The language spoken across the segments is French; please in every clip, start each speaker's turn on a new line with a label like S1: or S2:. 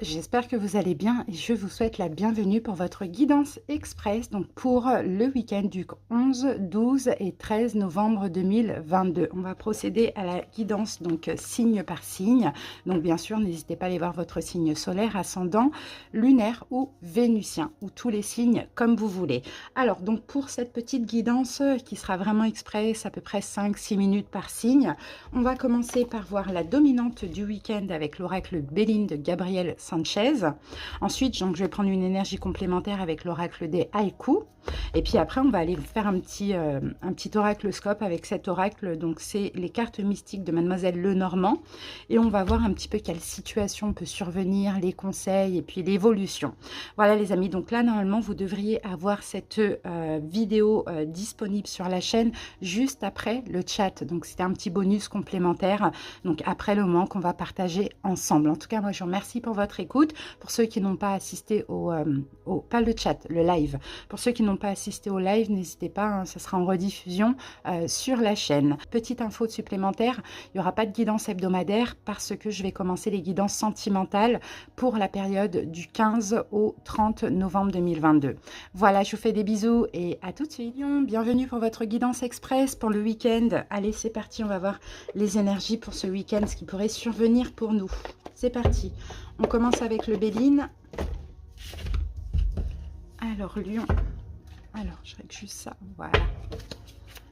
S1: J'espère que vous allez bien et je vous souhaite la bienvenue pour votre guidance express donc pour le week-end du 11, 12 et 13 novembre 2022. On va procéder à la guidance donc signe par signe. Donc bien sûr, n'hésitez pas à aller voir votre signe solaire, ascendant, lunaire ou vénusien ou tous les signes comme vous voulez. Alors donc pour cette petite guidance qui sera vraiment express, à peu près 5-6 minutes par signe, on va commencer par voir la dominante du week-end avec l'oracle Béline de Gabriel Sanchez. Ensuite, donc, je vais prendre une énergie complémentaire avec l'oracle des haïkus. Et puis après, on va aller faire un petit oraclescope avec cet oracle. Donc, c'est les cartes mystiques de Mademoiselle Lenormand. Et on va voir un petit peu quelle situation peut survenir, les conseils et puis l'évolution. Voilà les amis. Donc là, normalement, vous devriez avoir cette vidéo disponible sur la chaîne juste après le chat. Donc, c'était un petit bonus complémentaire. Donc, après le moment qu'on va partager ensemble. En tout cas, moi, je vous remercie pour votre écoute. Pour ceux qui n'ont pas assisté pas le chat, le live. Pour ceux qui n'ont pas assisté au live, n'hésitez pas, hein, ça sera en rediffusion sur la chaîne. Petite info supplémentaire, il n'y aura pas de guidance hebdomadaire parce que je vais commencer les guidances sentimentales pour la période du 15 au 30 novembre 2022. Voilà, je vous fais des bisous et à tout de suite. Bienvenue pour votre guidance express pour le week-end. Allez, c'est parti, on va voir les énergies pour ce week-end, ce qui pourrait survenir pour nous. C'est parti. On commence avec le Béline. Alors, Lion. Alors, je règle juste ça. Voilà.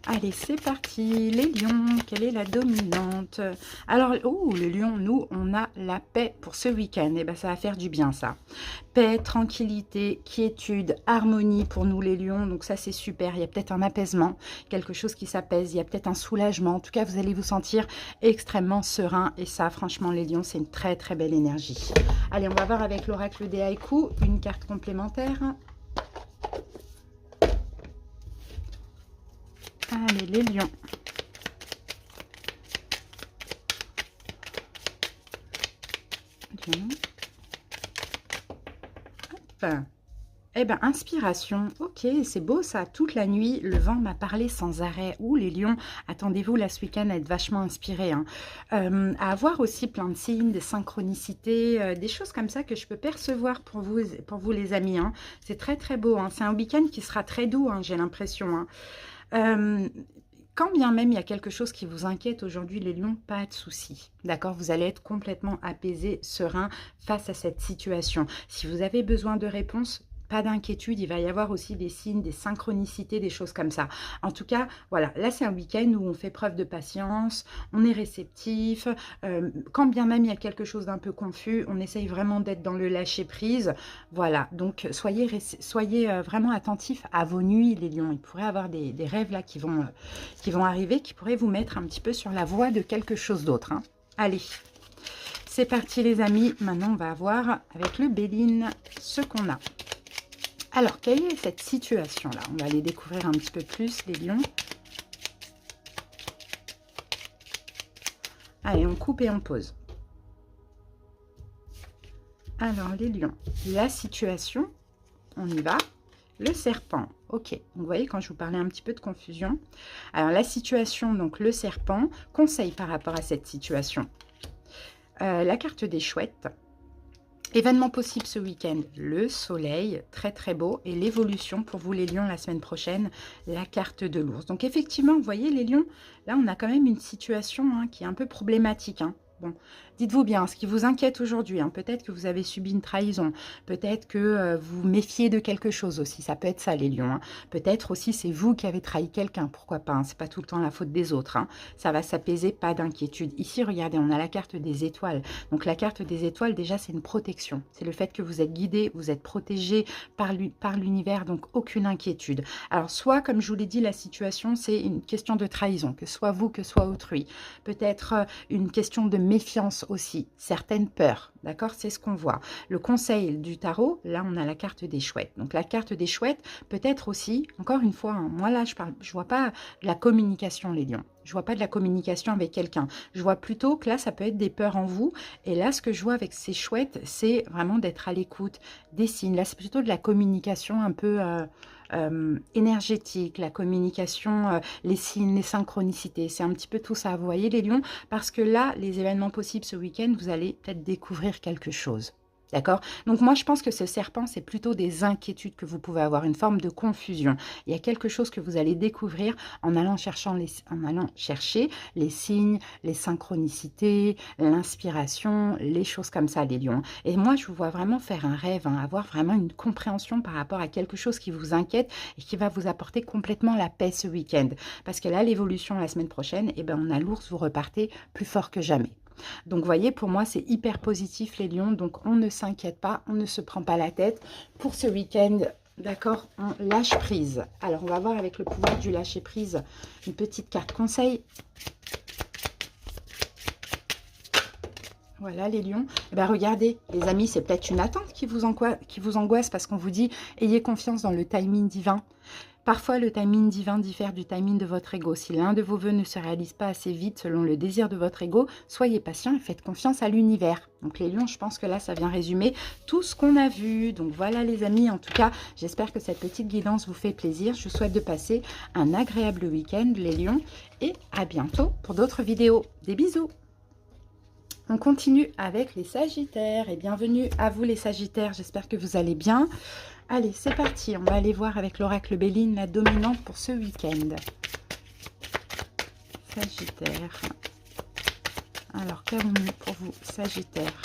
S1: Allez, c'est parti. Les lions, quelle est la dominante? Alors, oh, le lion, nous, on a la paix pour ce week-end. Eh bien, ça va faire du bien, ça. Paix, tranquillité, quiétude, harmonie pour nous, les lions. Donc, ça, c'est super. Il y a peut-être un apaisement, quelque chose qui s'apaise. Il y a peut-être un soulagement. En tout cas, vous allez vous sentir extrêmement serein. Et ça, franchement, les lions, c'est une très, très belle énergie. Allez, on va voir avec l'oracle des haïkus, une carte complémentaire. Allez, les lions. Hop. Eh bien, inspiration. Ok, c'est beau ça. Toute la nuit, le vent m'a parlé sans arrêt. Ouh, les lions, attendez-vous là ce week-end à être vachement inspirés. Hein. À avoir aussi plein de signes, des synchronicités, des choses comme ça que je peux percevoir pour vous les amis. Hein. C'est très, très beau. Hein. C'est un week-end qui sera très doux, hein, j'ai l'impression. Hein. Quand bien même il y a quelque chose qui vous inquiète aujourd'hui, les lions, pas de souci. D'accord? Vous allez être complètement apaisé, serein face à cette situation. Si vous avez besoin de réponses, pas d'inquiétude, il va y avoir aussi des signes, des synchronicités, des choses comme ça. En tout cas, voilà, là c'est un week-end où on fait preuve de patience, on est réceptif, quand bien même il y a quelque chose d'un peu confus, on essaye vraiment d'être dans le lâcher-prise. Voilà, donc soyez vraiment attentifs à vos nuits, les lions. Il pourrait y avoir des rêves là qui vont arriver, qui pourraient vous mettre un petit peu sur la voie de quelque chose d'autre. Hein. Allez, c'est parti les amis. Maintenant, on va voir avec le Béline ce qu'on a. Alors, quelle est cette situation-là? On va aller découvrir un petit peu plus, les lions. Allez, on coupe et on pose. Alors, les lions, la situation, on y va. Le serpent, ok. Donc, vous voyez, quand je vous parlais un petit peu de confusion. Alors, la situation, donc le serpent, conseil par rapport à cette situation. La carte des chouettes. Événement possible ce week-end, le soleil, très très beau, et l'évolution pour vous les lions la semaine prochaine, la carte de l'ours. Donc effectivement, vous voyez les lions, là on a quand même une situation hein, qui est un peu problématique. Hein. Bon, dites-vous bien, ce qui vous inquiète aujourd'hui, hein, peut-être que vous avez subi une trahison, peut-être que vous méfiez de quelque chose aussi, ça peut être ça les lions. Hein. Peut-être aussi c'est vous qui avez trahi quelqu'un, pourquoi pas, hein, c'est pas tout le temps la faute des autres. Hein. Ça va s'apaiser, pas d'inquiétude. Ici, regardez, on a la carte des étoiles. Donc la carte des étoiles, déjà, c'est une protection. C'est le fait que vous êtes guidé, vous êtes protégé par l'univers, donc aucune inquiétude. Alors soit, comme je vous l'ai dit, la situation, c'est une question de trahison, que soit vous, que soit autrui. Peut-être une question de méfiance aussi, certaines peurs, d'accord? C'est ce qu'on voit. Le conseil du tarot, là, on a la carte des chouettes. Donc, la carte des chouettes, peut-être aussi, encore une fois, hein, moi là, je vois pas de la communication, les lions. Je vois pas de la communication avec quelqu'un. Je vois plutôt que là, ça peut être des peurs en vous. Et là, ce que je vois avec ces chouettes, c'est vraiment d'être à l'écoute des signes. Là, c'est plutôt de la communication un peu énergétique, la communication, les signes, les synchronicités. C'est un petit peu tout ça. Vous voyez les lions? Parce que là, les événements possibles ce week-end, vous allez peut-être découvrir quelque chose. D'accord? Donc moi, je pense que ce serpent, c'est plutôt des inquiétudes que vous pouvez avoir, une forme de confusion. Il y a quelque chose que vous allez découvrir en allant chercher les signes, les synchronicités, l'inspiration, les choses comme ça, les lions. Et moi, je vous vois vraiment faire un rêve, hein, avoir vraiment une compréhension par rapport à quelque chose qui vous inquiète et qui va vous apporter complètement la paix ce week-end. Parce que là, l'évolution la semaine prochaine, eh ben, on a l'ours, vous repartez plus fort que jamais. Donc, vous voyez, pour moi, c'est hyper positif, les lions. Donc, on ne s'inquiète pas, on ne se prend pas la tête. Pour ce week-end, d'accord, on lâche prise. Alors, on va voir avec le pouvoir du lâcher prise une petite carte conseil. Voilà, les lions. Eh ben, regardez, les amis, c'est peut-être une attente qui vous angoisse parce qu'on vous dit « Ayez confiance dans le timing divin ». Parfois, le timing divin diffère du timing de votre ego. Si l'un de vos vœux ne se réalise pas assez vite selon le désir de votre ego, soyez patient et faites confiance à l'univers. Donc les lions, je pense que là, ça vient résumer tout ce qu'on a vu. Donc voilà les amis, en tout cas, j'espère que cette petite guidance vous fait plaisir. Je vous souhaite de passer un agréable week-end, les lions, et à bientôt pour d'autres vidéos. Des bisous! On continue avec les Sagittaires et bienvenue à vous les Sagittaires, j'espère que vous allez bien. Allez, c'est parti, on va aller voir avec l'oracle Béline la dominante pour ce week-end. Sagittaire. Alors, qu'avons-nous pour vous, Sagittaire?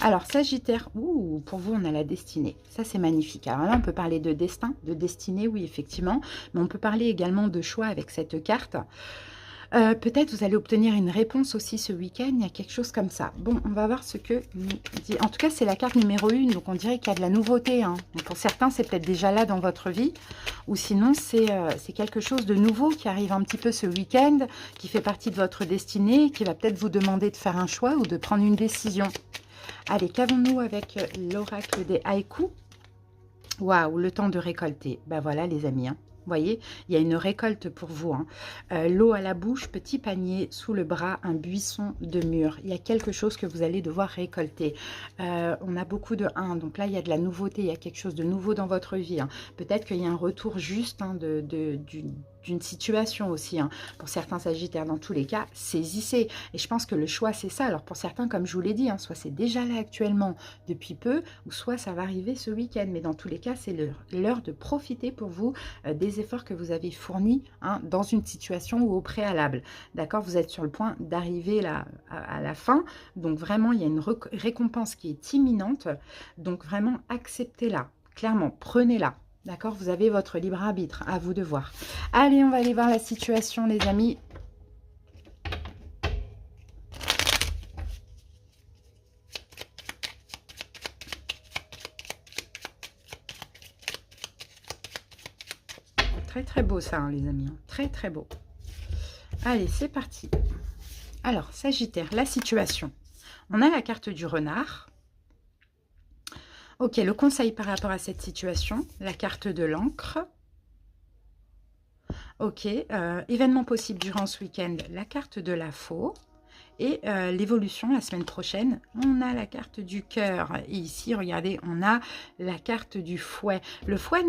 S1: Alors, Sagittaire, pour vous, on a la destinée. Ça, c'est magnifique. Alors là, on peut parler de destin, de destinée, oui, effectivement. Mais on peut parler également de choix avec cette carte. Peut-être vous allez obtenir une réponse aussi ce week-end, il y a quelque chose comme ça. Bon, on va voir ce que nous dit. En tout cas, c'est la carte numéro 1, donc on dirait qu'il y a de la nouveauté. Hein. Donc pour certains, c'est peut-être déjà là dans votre vie. Ou sinon, c'est quelque chose de nouveau qui arrive un petit peu ce week-end, qui fait partie de votre destinée, qui va peut-être vous demander de faire un choix ou de prendre une décision. Allez, qu'avons-nous avec l'oracle des haïkus? Waouh, le temps de récolter. Ben voilà les amis, hein. Vous voyez, il y a une récolte pour vous. Hein. L'eau à la bouche, petit panier, sous le bras, un buisson de mûres. Il y a quelque chose que vous allez devoir récolter. On a beaucoup de 1, donc là, il y a de la nouveauté, il y a quelque chose de nouveau dans votre vie. Hein. Peut-être qu'il y a un retour juste hein, d'une situation aussi. Hein. Pour certains Sagittaires, dans tous les cas, saisissez. Et je pense que le choix, c'est ça. Alors pour certains, comme je vous l'ai dit, hein, soit c'est déjà là actuellement depuis peu, ou soit ça va arriver ce week-end. Mais dans tous les cas, c'est l'heure de profiter pour vous des efforts que vous avez fournis hein, dans une situation ou au préalable. D'accord? Vous êtes sur le point d'arriver à la fin. Donc vraiment, il y a une récompense qui est imminente. Donc vraiment, acceptez-la. Clairement, prenez-la. D'accord? Vous avez votre libre arbitre, à vous de voir. Allez, on va aller voir la situation, les amis. Très, très beau ça, hein, les amis. Très, très beau. Allez, c'est parti. Alors, Sagittaire, la situation. On a la carte du renard. Ok, le conseil par rapport à cette situation, la carte de l'encre. Ok, événement possible durant ce week-end, la carte de la faux. Et l'évolution, la semaine prochaine, on a la carte du cœur. Et ici, regardez, on a la carte du fouet. Le fouet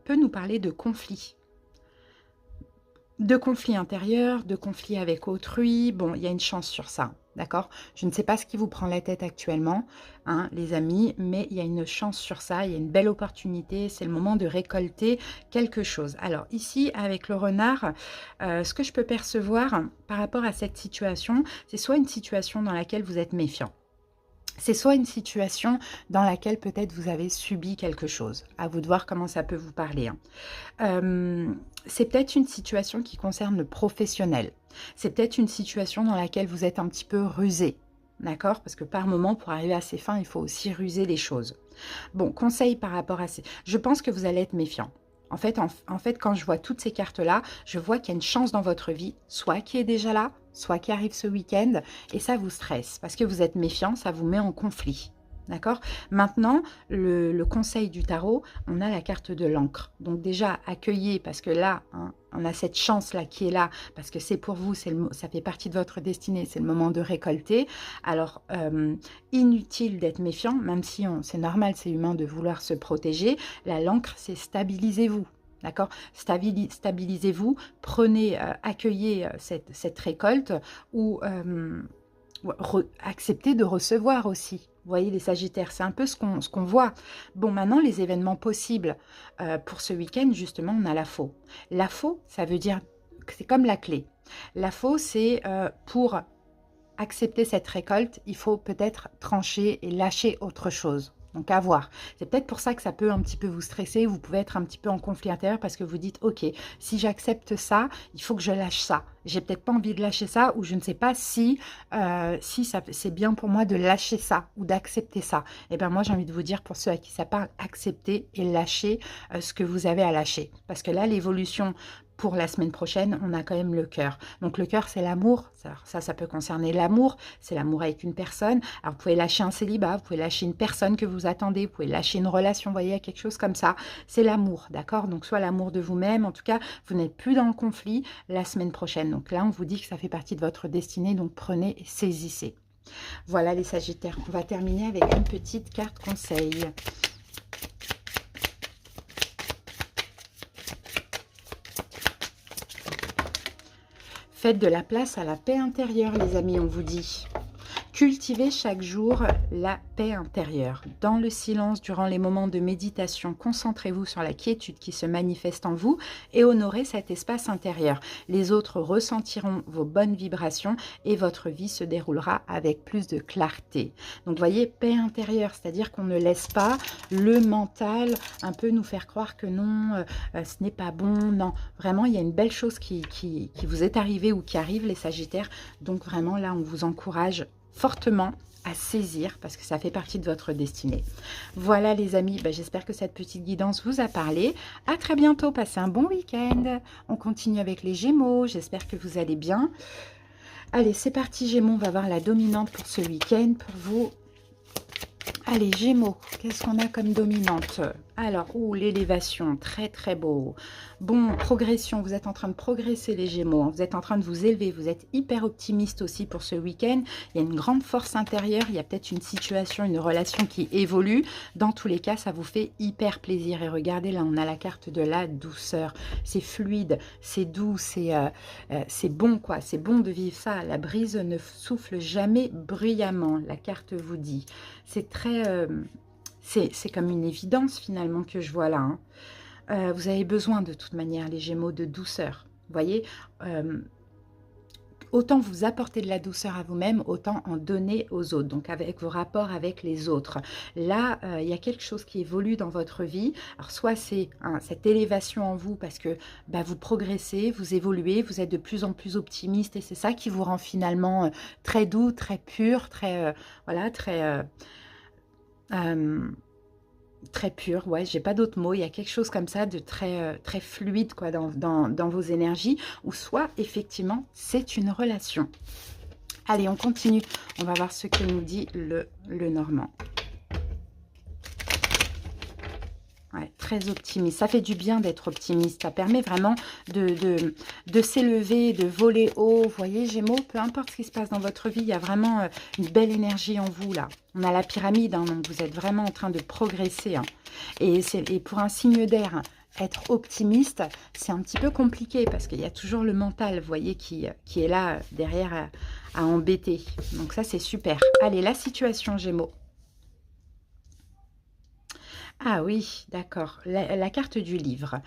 S1: peut nous parler de conflit. De conflit intérieur, de conflit avec autrui. Bon, il y a une chance sur ça. D'accord? Je ne sais pas ce qui vous prend la tête actuellement, hein, les amis, mais il y a une chance sur ça, il y a une belle opportunité, c'est le moment de récolter quelque chose. Alors ici, avec le renard, ce que je peux percevoir par rapport à cette situation, c'est soit une situation dans laquelle vous êtes méfiant. C'est soit une situation dans laquelle peut-être vous avez subi quelque chose. À vous de voir comment ça peut vous parler. Hein. C'est peut-être une situation qui concerne le professionnel. C'est peut-être une situation dans laquelle vous êtes un petit peu rusé. D'accord? Parce que par moment, pour arriver à ses fins, il faut aussi ruser les choses. Bon, conseil par rapport à ces... Je pense que vous allez être méfiant. En fait, quand je vois toutes ces cartes-là, je vois qu'il y a une chance dans votre vie, soit qui est déjà là, soit qui arrive ce week-end, et ça vous stresse, parce que vous êtes méfiant, ça vous met en conflit. D'accord? Maintenant, le conseil du tarot, on a la carte de l'encre. Donc déjà, accueillez, parce que là, hein, on a cette chance-là qui est là, parce que c'est pour vous, ça fait partie de votre destinée, c'est le moment de récolter. Alors, inutile d'être méfiant, même si c'est normal, c'est humain de vouloir se protéger. L'encre, c'est stabilisez-vous. D'accord? Stabilisez-vous, prenez, accueillez cette récolte ou acceptez de recevoir aussi. Vous voyez les Sagittaires, c'est un peu ce qu'on voit. Bon, maintenant, les événements possibles pour ce week-end, justement, on a la faux. La faux, ça veut dire que c'est comme la clé. La faux, c'est pour accepter cette récolte, il faut peut-être trancher et lâcher autre chose. Donc à voir. C'est peut-être pour ça que ça peut un petit peu vous stresser. Vous pouvez être un petit peu en conflit intérieur parce que vous dites, ok, si j'accepte ça, il faut que je lâche ça. J'ai peut-être pas envie de lâcher ça ou je ne sais pas si, c'est bien pour moi de lâcher ça ou d'accepter ça. Et bien moi j'ai envie de vous dire pour ceux à qui ça parle, accepter et lâcher ce que vous avez à lâcher. Parce que là l'évolution pour la semaine prochaine, on a quand même le cœur. Donc le cœur, c'est l'amour. Ça peut concerner l'amour. C'est l'amour avec une personne. Alors vous pouvez lâcher un célibat, vous pouvez lâcher une personne que vous attendez, vous pouvez lâcher une relation, vous voyez, quelque chose comme ça. C'est l'amour, d'accord? Donc soit l'amour de vous-même, en tout cas, vous n'êtes plus dans le conflit la semaine prochaine. Donc là, on vous dit que ça fait partie de votre destinée, donc prenez et saisissez. Voilà les Sagittaires. On va terminer avec une petite carte conseil. Faites de la place à la paix intérieure, les amis, on vous dit. Cultivez chaque jour la paix intérieure. Dans le silence, durant les moments de méditation, concentrez-vous sur la quiétude qui se manifeste en vous et honorez cet espace intérieur. Les autres ressentiront vos bonnes vibrations et votre vie se déroulera avec plus de clarté. Donc, vous voyez, paix intérieure, c'est-à-dire qu'on ne laisse pas le mental un peu nous faire croire que non, ce n'est pas bon. Non, vraiment, il y a une belle chose qui vous est arrivée ou qui arrive, les Sagittaires. Donc, vraiment, là, on vous encourage fortement à saisir parce que ça fait partie de votre destinée. Voilà les amis, j'espère que cette petite guidance vous a parlé. À très bientôt, passez un bon week-end. On continue avec les Gémeaux, j'espère que vous allez bien. Allez, c'est parti Gémeaux, on va voir la dominante pour ce week-end pour vous. Allez, Gémeaux, qu'est-ce qu'on a comme dominante? Alors, l'élévation, très très beau. Bon, progression, vous êtes en train de progresser les Gémeaux, hein. Vous êtes en train de vous élever, vous êtes hyper optimiste aussi pour ce week-end. Il y a une grande force intérieure, il y a peut-être une situation, une relation qui évolue. Dans tous les cas, ça vous fait hyper plaisir. Et regardez, là, on a la carte de la douceur. C'est fluide, c'est doux, c'est bon, quoi. C'est bon de vivre ça. La brise ne souffle jamais bruyamment, la carte vous dit. C'est très... c'est comme une évidence finalement que je vois là. Hein. Vous avez besoin de toute manière, les Gémeaux, de douceur. Vous voyez, autant vous apporter de la douceur à vous-même, autant en donner aux autres. Donc avec vos rapports avec les autres. Là, il y a quelque chose qui évolue dans votre vie. Alors soit c'est cette élévation en vous parce que vous progressez, vous évoluez, vous êtes de plus en plus optimiste et c'est ça qui vous rend finalement très doux, très pur, très... voilà, très... très pur, ouais, j'ai pas d'autres mots, il y a quelque chose comme ça de très, très fluide quoi, dans vos énergies, ou soit effectivement c'est une relation. Allez, on continue, on va voir ce que nous dit le Normand. Ouais, très optimiste. Ça fait du bien d'être optimiste. Ça permet vraiment de s'élever, de voler haut. Vous voyez, Gémeaux, peu importe ce qui se passe dans votre vie, il y a vraiment une belle énergie en vous, là. On a la pyramide, hein, donc vous êtes vraiment en train de progresser. Hein. Et pour un signe d'air, hein, être optimiste, c'est un petit peu compliqué parce qu'il y a toujours le mental, vous voyez, qui est là derrière à embêter. Donc ça, c'est super. Allez, la situation, Gémeaux. Ah oui, d'accord. La carte du livre.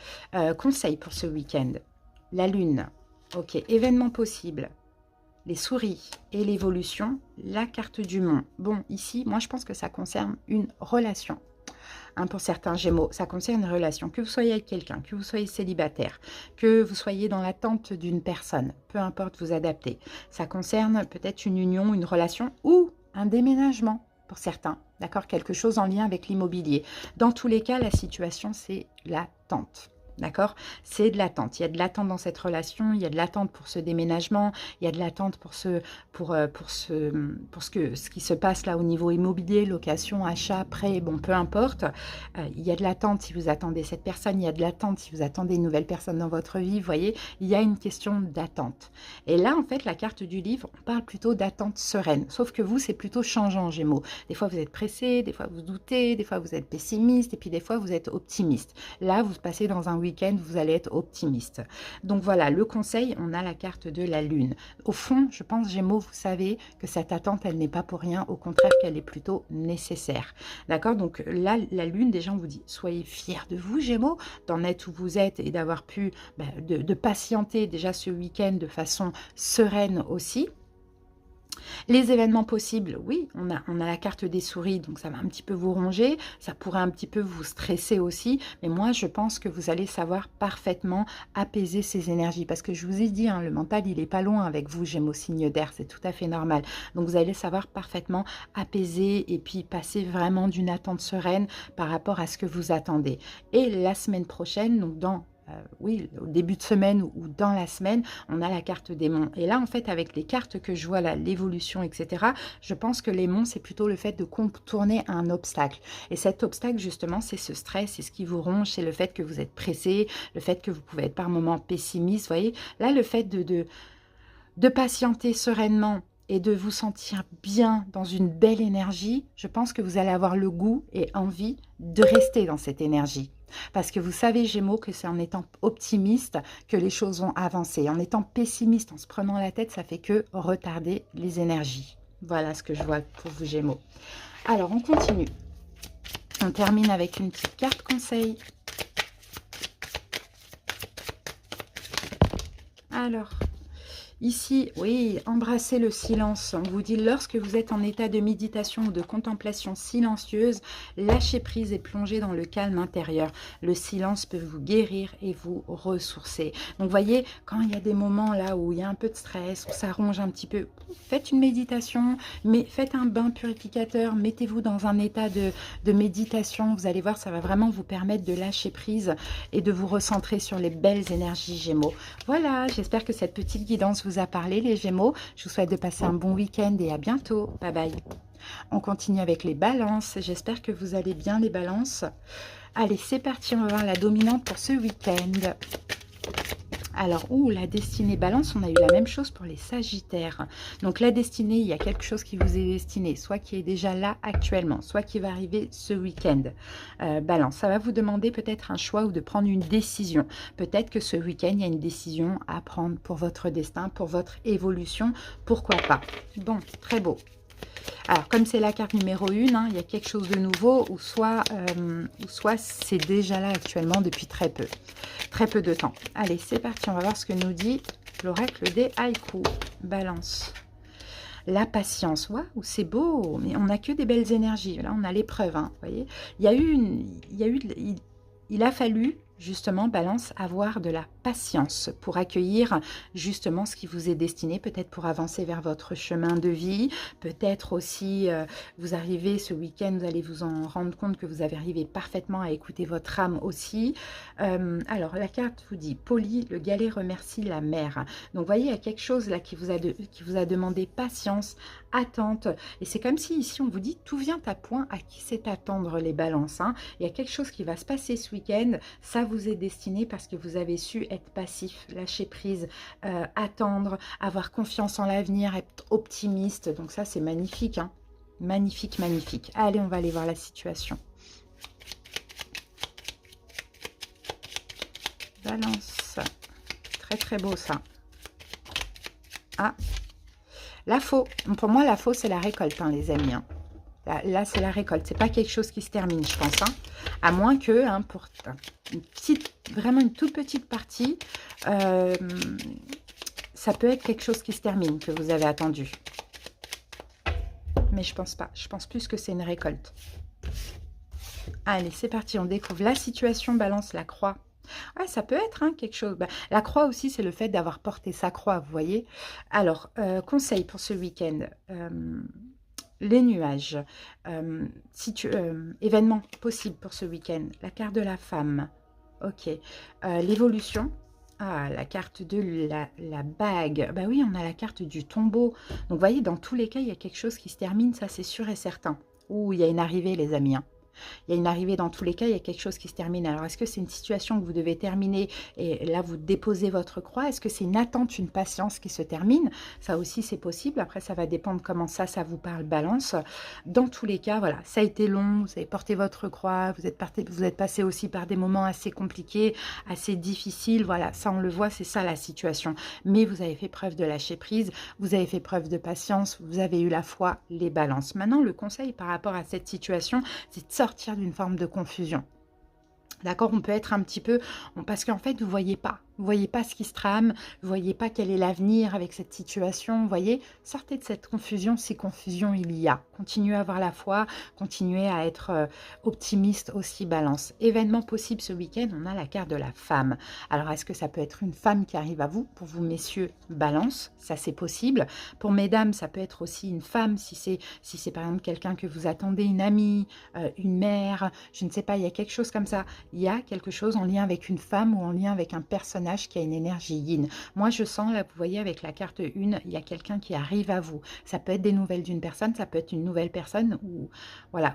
S1: Conseil pour ce week-end. La lune. Ok. Événement possible. Les souris et l'évolution. La carte du monde. Bon, ici, moi, je pense que ça concerne une relation. Hein, pour certains Gémeaux, ça concerne une relation. Que vous soyez avec quelqu'un, que vous soyez célibataire, que vous soyez dans l'attente d'une personne. Peu importe, vous adaptez. Ça concerne peut-être une union, une relation ou un déménagement. Pour certains, d'accord, quelque chose en lien avec l'immobilier. Dans tous les cas, la situation, c'est l'attente. D'accord? C'est de l'attente. Il y a de l'attente dans cette relation, il y a de l'attente pour ce déménagement, il y a de l'attente pour ce qui se passe là au niveau immobilier, location, achat, prêt, bon, peu importe. Il y a de l'attente si vous attendez cette personne, il y a de l'attente si vous attendez une nouvelle personne dans votre vie, vous voyez, il y a une question d'attente. Et là, en fait, la carte du livre, on parle plutôt d'attente sereine, sauf que vous, c'est plutôt changeant, Gémeaux. Des fois, vous êtes pressé, des fois, vous doutez, des fois, vous êtes pessimiste, et puis des fois, vous êtes optimiste. Là, vous passez dans un week-end, vous allez être optimiste. Donc voilà, le conseil, on a la carte de la lune. Au fond, je pense, Gémeaux, vous savez que cette attente, elle n'est pas pour rien, au contraire qu'elle est plutôt nécessaire. D'accord? Donc là, la lune, déjà, on vous dit, soyez fiers de vous, Gémeaux, d'en être où vous êtes et d'avoir pu, de patienter déjà ce week-end de façon sereine aussi. Les événements possibles, oui, on a la carte des souris, donc ça va un petit peu vous ronger, ça pourrait un petit peu vous stresser aussi, mais moi, je pense que vous allez savoir parfaitement apaiser ces énergies, parce que je vous ai dit, hein, le mental, il est pas loin avec vous, Gémeaux, signe d'air, c'est tout à fait normal. Donc, vous allez savoir parfaitement apaiser et puis passer vraiment d'une attente sereine par rapport à ce que vous attendez. Et la semaine prochaine, donc oui, au début de semaine ou dans la semaine, on a la carte des monts. Et là, en fait, avec les cartes que je vois là, l'évolution, etc., je pense que les monts, c'est plutôt le fait de contourner un obstacle. Et cet obstacle, justement, c'est ce stress, c'est ce qui vous ronge, c'est le fait que vous êtes pressé, le fait que vous pouvez être par moments pessimiste, vous voyez. Là, le fait de patienter sereinement et de vous sentir bien dans une belle énergie, je pense que vous allez avoir le goût et envie de rester dans cette énergie. Parce que vous savez, Gémeaux, que c'est en étant optimiste que les choses vont avancer. En étant pessimiste, en se prenant la tête, ça fait que retarder les énergies. Voilà ce que je vois pour vous, Gémeaux. Alors, on continue. On termine avec une petite carte conseil. Alors, ici, oui, embrassez le silence. On vous dit, lorsque vous êtes en état de méditation ou de contemplation silencieuse, lâchez prise et plongez dans le calme intérieur. Le silence peut vous guérir et vous ressourcer. Donc, voyez, quand il y a des moments là où il y a un peu de stress, où ça ronge un petit peu, faites une méditation, mais faites un bain purificateur, mettez-vous dans un état de méditation. Vous allez voir, ça va vraiment vous permettre de lâcher prise et de vous recentrer sur les belles énergies, Gémeaux. Voilà, j'espère que cette petite guidance vous a parlé, les Gémeaux. Je vous souhaite de passer un bon week-end et à bientôt. Bye bye. On continue avec les balances. J'espère que vous allez bien, les balances. Allez, c'est parti. On va voir la dominante pour ce week-end. Alors, la destinée balance, on a eu la même chose pour les sagittaires. Donc, la destinée, il y a quelque chose qui vous est destiné, soit qui est déjà là actuellement, soit qui va arriver ce week-end. Balance, ça va vous demander peut-être un choix ou de prendre une décision. Peut-être que ce week-end, il y a une décision à prendre pour votre destin, pour votre évolution. Pourquoi pas? Bon, très beau. Alors, comme c'est la carte numéro 1, hein, il y a quelque chose de nouveau, ou soit c'est déjà là actuellement depuis très peu de temps. Allez, c'est parti, on va voir ce que nous dit l'oracle des haïkus. Balance. La patience, waouh, c'est beau, mais on n'a que des belles énergies. Là, on a l'épreuve, hein, vous voyez. Il a fallu justement, Balance, avoir de la patience pour accueillir justement ce qui vous est destiné, peut-être pour avancer vers votre chemin de vie, peut-être aussi vous arrivez ce week-end, vous allez vous en rendre compte que vous avez arrivé parfaitement à écouter votre âme aussi. Alors, la carte vous dit, poli, le galet remercie la mère. Donc, vous voyez, il y a quelque chose là qui vous a demandé patience, attente, et c'est comme si ici on vous dit, tout vient à point, à qui c'est attendre les balances, hein. Il y a quelque chose qui va se passer ce week-end, ça vous est destiné parce que vous avez su être passif, lâcher prise, attendre, avoir confiance en l'avenir, être optimiste. Donc ça, c'est magnifique, hein. Magnifique, magnifique. Allez, on va aller voir la situation. Balance. Très, très beau, ça. Ah, la faux. Pour moi, la faux, c'est la récolte, hein, les amis, hein. Là, c'est la récolte. C'est pas quelque chose qui se termine, je pense, hein. À moins que, hein, pour vraiment une toute petite partie, ça peut être quelque chose qui se termine, que vous avez attendu. Mais je pense pas. Je pense plus que c'est une récolte. Allez, c'est parti. On découvre la situation. Balance, la croix. Ouais, ça peut être, hein, quelque chose. La croix aussi, c'est le fait d'avoir porté sa croix, vous voyez. Alors, conseil pour ce week-end. Les nuages, événements possibles pour ce week-end, la carte de la femme, ok, l'évolution, la carte de la bague, bah oui, on a la carte du tombeau, donc vous voyez, dans tous les cas, il y a quelque chose qui se termine, ça c'est sûr et certain, il y a une arrivée les amis, hein. Il y a une arrivée dans tous les cas, il y a quelque chose qui se termine. Alors, est-ce que c'est une situation que vous devez terminer et là, vous déposez votre croix? Est-ce que c'est une attente, une patience qui se termine? Ça aussi, c'est possible. Après, ça va dépendre comment ça vous parle, Balance. Dans tous les cas, voilà, ça a été long, vous avez porté votre croix, vous êtes passé aussi par des moments assez compliqués, assez difficiles. Voilà, ça, on le voit, c'est ça la situation. Mais vous avez fait preuve de lâcher prise, vous avez fait preuve de patience, vous avez eu la foi, les balances. Maintenant, le conseil par rapport à cette situation, c'est de sortir d'une forme de confusion. D'accord, on peut être un petit peu... Parce qu'en fait, vous ne voyez pas ce qui se trame, vous ne voyez pas quel est l'avenir avec cette situation, vous voyez. Sortez de cette confusion, si confusion il y a. Continuez à avoir la foi, continuez à être optimiste aussi, Balance. Événement possible ce week-end, on a la carte de la femme. Alors, est-ce que ça peut être une femme qui arrive à vous? Pour vous, messieurs, Balance, ça c'est possible. Pour mesdames, ça peut être aussi une femme, si c'est par exemple quelqu'un que vous attendez, une amie, une mère, je ne sais pas, il y a quelque chose comme ça. Il y a quelque chose en lien avec une femme ou en lien avec un personnage qui a une énergie yin. Moi, je sens, là, vous voyez, avec la carte 1, il y a quelqu'un qui arrive à vous. Ça peut être des nouvelles d'une personne, ça peut être une nouvelle personne ou... Voilà,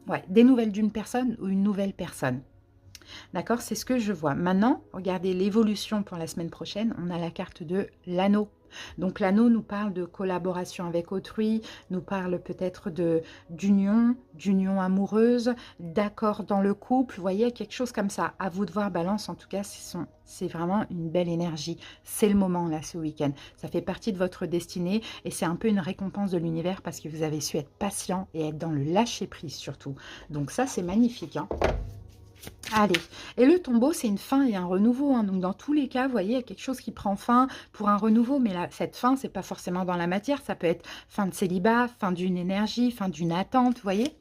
S1: ouais, des nouvelles d'une personne ou une nouvelle personne. D'accord, c'est ce que je vois. Maintenant, regardez l'évolution pour la semaine prochaine. On a la carte de l'anneau. Donc l'anneau nous parle de collaboration avec autrui, nous parle peut-être d'union amoureuse, d'accord dans le couple. Vous voyez, quelque chose comme ça. À vous de voir, Balance. En tout cas, c'est vraiment une belle énergie. C'est le moment là, ce week-end. Ça fait partie de votre destinée et c'est un peu une récompense de l'univers parce que vous avez su être patient et être dans le lâcher-prise surtout. Donc ça, c'est magnifique, hein. Allez, et le tombeau, c'est une fin et un renouveau. Hein. Donc, dans tous les cas, vous voyez, il y a quelque chose qui prend fin pour un renouveau. Mais là, cette fin, c'est pas forcément dans la matière. Ça peut être fin de célibat, fin d'une énergie, fin d'une attente, vous voyez.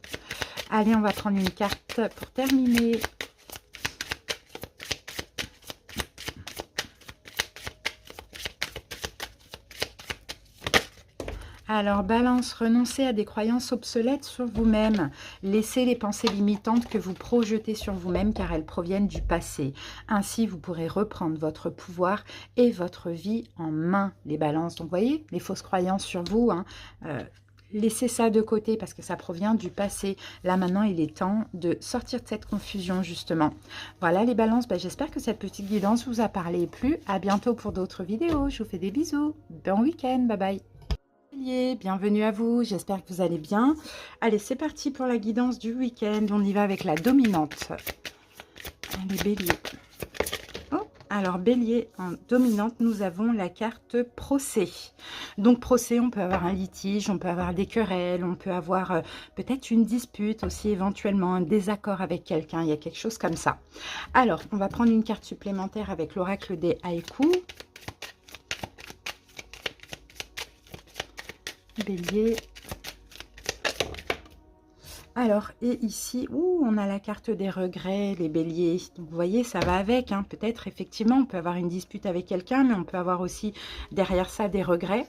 S1: Allez, on va prendre une carte pour terminer. Alors, Balance, renoncez à des croyances obsolètes sur vous-même. Laissez les pensées limitantes que vous projetez sur vous-même car elles proviennent du passé. Ainsi, vous pourrez reprendre votre pouvoir et votre vie en main, les Balances. Donc, vous voyez, les fausses croyances sur vous, hein, laissez ça de côté parce que ça provient du passé. Là, maintenant, il est temps de sortir de cette confusion, justement. Voilà, les Balances, j'espère que cette petite guidance vous a parlé et plu. À bientôt pour d'autres vidéos. Je vous fais des bisous. Bon week-end. Bye bye. Bienvenue à vous, j'espère que vous allez bien. Allez, c'est parti pour la guidance du week-end. On y va avec la dominante. Allez, Bélier. Oh, alors, Bélier, en dominante, nous avons la carte procès. Donc, procès, on peut avoir un litige, on peut avoir des querelles, on peut avoir peut-être une dispute aussi, éventuellement un désaccord avec quelqu'un. Il y a quelque chose comme ça. Alors, on va prendre une carte supplémentaire avec l'oracle des haïkus. Bélier. Alors, et ici, on a la carte des regrets, les béliers. Donc, vous voyez, ça va avec. Hein. Peut-être, effectivement, on peut avoir une dispute avec quelqu'un, mais on peut avoir aussi derrière ça des regrets,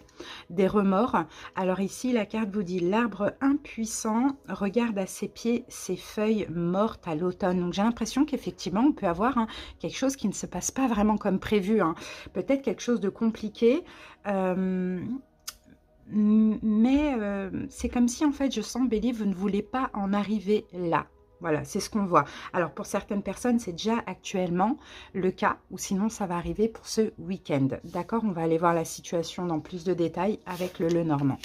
S1: des remords. Alors ici, la carte vous dit, l'arbre impuissant regarde à ses pieds ses feuilles mortes à l'automne. Donc, j'ai l'impression qu'effectivement, on peut avoir quelque chose qui ne se passe pas vraiment comme prévu. Hein. Peut-être quelque chose de compliqué. Mais c'est comme si, en fait, je sens, Bélier, vous ne voulez pas en arriver là. Voilà, c'est ce qu'on voit. Alors, pour certaines personnes, c'est déjà actuellement le cas, ou sinon, ça va arriver pour ce week-end. D'accord? On va aller voir la situation dans plus de détails avec le Lenormand.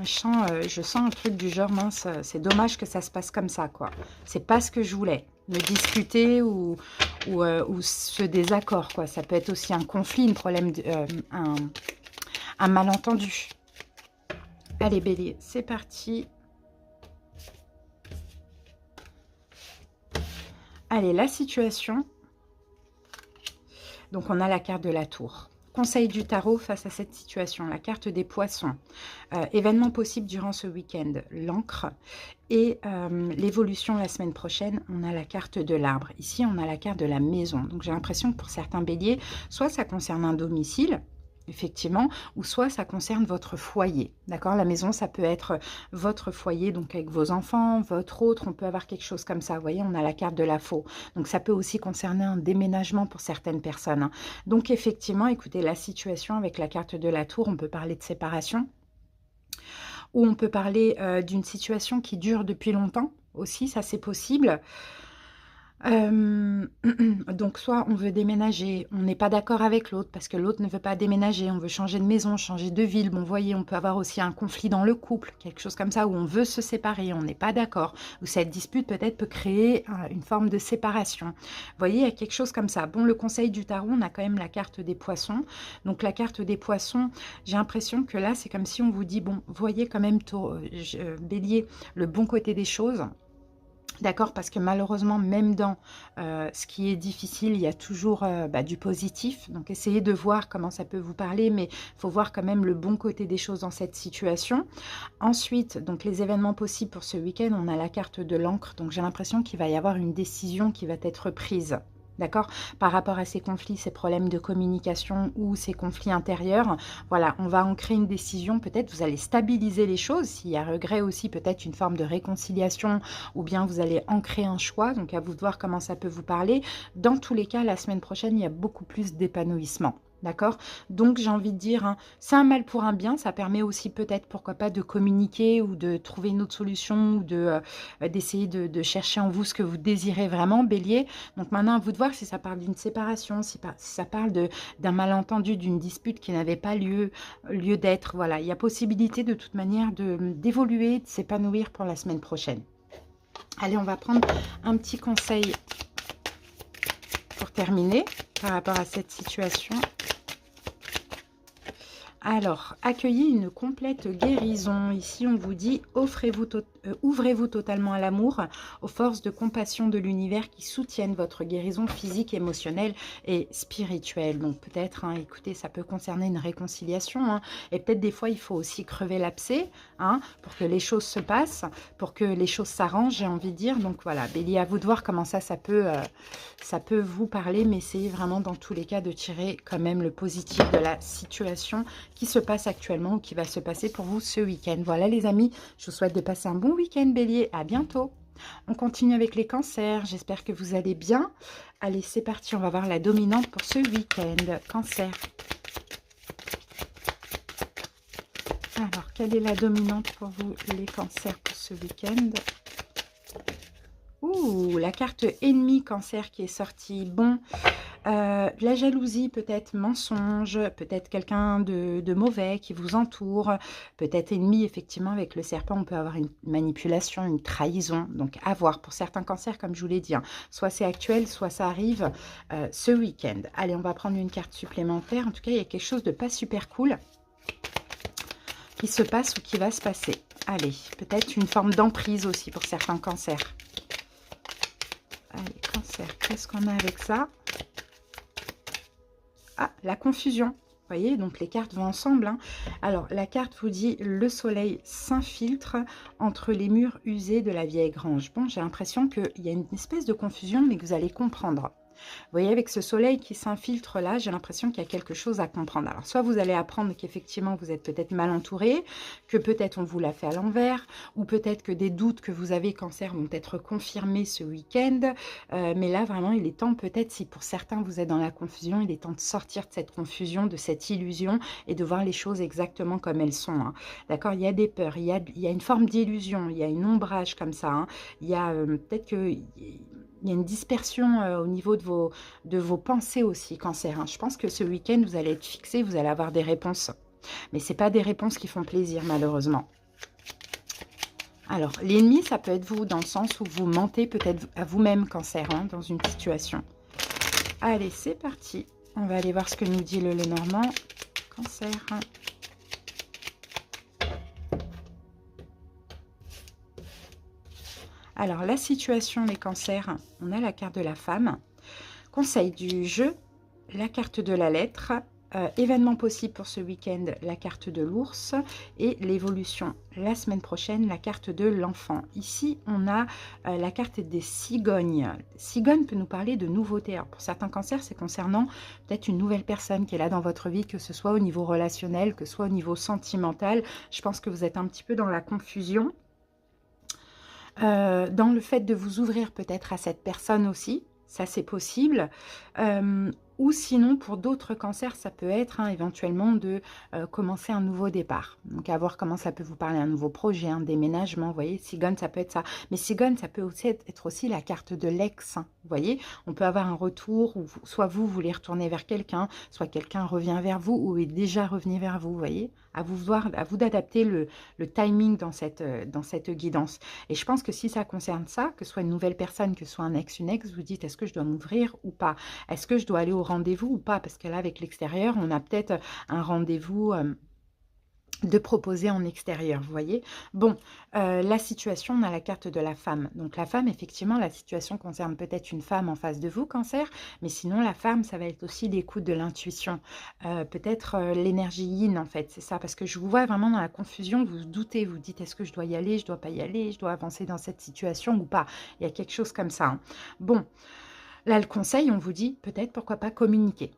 S1: Je sens un truc du genre, mince, c'est dommage que ça se passe comme ça, quoi. C'est pas ce que je voulais. Me discuter ou ce désaccord, quoi. Ça peut être aussi un conflit, un malentendu. Allez, Bélier, c'est parti. Allez, la situation. Donc, on a la carte de la tour. Conseil du tarot face à cette situation, la carte des poissons. Événement possible durant ce week-end, l'encre. Et l'évolution la semaine prochaine, on a la carte de l'arbre. Ici, on a la carte de la maison. Donc, j'ai l'impression que pour certains béliers, soit ça concerne un domicile, effectivement, ou soit ça concerne votre foyer, d'accord? La maison, ça peut être votre foyer, donc avec vos enfants, votre autre, on peut avoir quelque chose comme ça, vous voyez, on a la carte de la faux. Donc ça peut aussi concerner un déménagement pour certaines personnes, hein. Donc effectivement, écoutez, la situation avec la carte de la tour, on peut parler de séparation, ou on peut parler d'une situation qui dure depuis longtemps aussi, ça c'est possible. Hem, donc soit on veut déménager, on n'est pas d'accord avec l'autre parce que l'autre ne veut pas déménager, on veut changer de maison, changer de ville. Bon, vous voyez, on peut avoir aussi un conflit dans le couple, quelque chose comme ça, où on veut se séparer, on n'est pas d'accord, où cette dispute peut-être peut créer une forme de séparation. Vous voyez, il y a quelque chose comme ça. Bon, le conseil du tarot, on a quand même la carte des poissons. Donc la carte des poissons, j'ai l'impression que là, c'est comme si on vous dit, bon, voyez quand même, Bélier, le bon côté des choses. D'accord, parce que malheureusement, même dans ce qui est difficile, il y a toujours du positif. Donc, essayez de voir comment ça peut vous parler, mais il faut voir quand même le bon côté des choses dans cette situation. Ensuite, donc les événements possibles pour ce week-end, on a la carte de l'encre. Donc, j'ai l'impression qu'il va y avoir une décision qui va être prise. D'accord? Par rapport à ces conflits, ces problèmes de communication ou ces conflits intérieurs, voilà, on va ancrer une décision. Peut-être vous allez stabiliser les choses. S'il y a regret aussi, peut-être une forme de réconciliation ou bien vous allez ancrer un choix. Donc, à vous de voir comment ça peut vous parler. Dans tous les cas, la semaine prochaine, il y a beaucoup plus d'épanouissement. D'accord? Donc, j'ai envie de dire, hein, c'est un mal pour un bien. Ça permet aussi peut-être, pourquoi pas, de communiquer ou de trouver une autre solution ou d'essayer de chercher en vous ce que vous désirez vraiment, Bélier. Donc, maintenant, à vous de voir si ça parle d'une séparation, si ça parle d'un malentendu, d'une dispute qui n'avait pas lieu d'être. Voilà, il y a possibilité de toute manière d'évoluer, de s'épanouir pour la semaine prochaine. Allez, on va prendre un petit conseil pour terminer par rapport à cette situation. Alors, accueillez une complète guérison. Ici, on vous dit, ouvrez-vous totalement à l'amour, aux forces de compassion de l'univers qui soutiennent votre guérison physique, émotionnelle et spirituelle. Donc, peut-être, hein, écoutez, ça peut concerner une réconciliation. Hein, et peut-être des fois, il faut aussi crever l'abcès pour que les choses se passent, pour que les choses s'arrangent, j'ai envie de dire. Donc, voilà, Bélier, à vous de voir comment ça peut vous parler, mais essayez vraiment, dans tous les cas, de tirer quand même le positif de la situation qui se passe actuellement ou qui va se passer pour vous ce week-end. Voilà les amis, je vous souhaite de passer un bon week-end Bélier, à bientôt. On continue avec les cancers, j'espère que vous allez bien. Allez, c'est parti, on va voir la dominante pour ce week-end. Cancer. Alors, quelle est la dominante pour vous les cancers pour ce week-end? Ouh, la carte ennemi cancer qui est sortie. Bon, la jalousie, peut-être mensonge, peut-être quelqu'un de mauvais qui vous entoure, peut-être ennemi, effectivement, avec le serpent, on peut avoir une manipulation, une trahison. Donc, à voir pour certains cancers, comme je vous l'ai dit. Hein. Soit c'est actuel, soit ça arrive ce week-end. Allez, on va prendre une carte supplémentaire. En tout cas, il y a quelque chose de pas super cool qui se passe ou qui va se passer. Allez, peut-être une forme d'emprise aussi pour certains cancers. Allez, cancer, qu'est-ce qu'on a avec ça? Ah, la confusion. Vous voyez, donc les cartes vont ensemble. Hein. Alors, la carte vous dit « Le soleil s'infiltre entre les murs usés de la vieille grange ». Bon, j'ai l'impression qu'il y a une espèce de confusion, mais que vous allez comprendre. Vous voyez, avec ce soleil qui s'infiltre là, j'ai l'impression qu'il y a quelque chose à comprendre. Alors, soit vous allez apprendre qu'effectivement, vous êtes peut-être mal entouré, que peut-être on vous l'a fait à l'envers, ou peut-être que des doutes que vous avez, cancer, vont être confirmés ce week-end. Mais là, vraiment, il est temps, peut-être, si pour certains, vous êtes dans la confusion, il est temps de sortir de cette confusion, de cette illusion, et de voir les choses exactement comme elles sont. Hein. D'accord? Il y a des peurs, il y a une forme d'illusion, il y a une ombrage comme ça. Hein. Il y a peut-être que... Il y a une dispersion au niveau de vos pensées aussi, cancer. Hein. Je pense que ce week-end, vous allez être fixé, vous allez avoir des réponses. Mais ce n'est pas des réponses qui font plaisir, malheureusement. Alors, l'ennemi, ça peut être vous, dans le sens où vous mentez peut-être à vous-même, cancer, hein, dans une situation. Allez, c'est parti. On va aller voir ce que nous dit le Lenormand. Cancer. Alors, la situation, les cancers, on a la carte de la femme. Conseil du jeu, la carte de la lettre, Événement possible pour ce week-end, la carte de l'ours et l'évolution. La semaine prochaine, la carte de l'enfant. Ici, on a la carte des cigognes. Cigogne peut nous parler de nouveautés. Alors, pour certains cancers, c'est concernant peut-être une nouvelle personne qui est là dans votre vie, que ce soit au niveau relationnel, que ce soit au niveau sentimental. Je pense que vous êtes un petit peu dans la confusion. Dans le fait de vous ouvrir peut-être à cette personne aussi, ça c'est possible. Ou sinon, pour d'autres cancers, ça peut être éventuellement de commencer un nouveau départ. Donc, à voir comment ça peut vous parler, un nouveau projet, un déménagement, vous voyez. Cigogne, ça peut être ça. Mais cigogne, ça peut aussi être aussi la carte de l'ex, vous voyez. On peut avoir un retour, où soit vous voulez retourner vers quelqu'un, soit quelqu'un revient vers vous ou est déjà revenu vers vous, vous voyez. À vous d'adapter le timing dans cette guidance. Et je pense que si ça concerne ça, que ce soit une nouvelle personne, que ce soit un ex, une ex, vous dites, est-ce que je dois m'ouvrir ou pas? Est-ce que je dois aller au rendez-vous ou pas? Parce que là, avec l'extérieur, on a peut-être un rendez-vous de proposer en extérieur, vous voyez. Bon, la situation, on a la carte de la femme. Donc la femme, effectivement, la situation concerne peut-être une femme en face de vous, cancer, mais sinon la femme, ça va être aussi l'écoute de l'intuition. Peut-être l'énergie yin, en fait, c'est ça, parce que je vous vois vraiment dans la confusion, vous doutez, vous dites, est-ce que je dois y aller, je dois pas y aller, je dois avancer dans cette situation ou pas? Il y a quelque chose comme ça. Bon, là, le conseil, on vous dit, peut-être, pourquoi pas communiquer.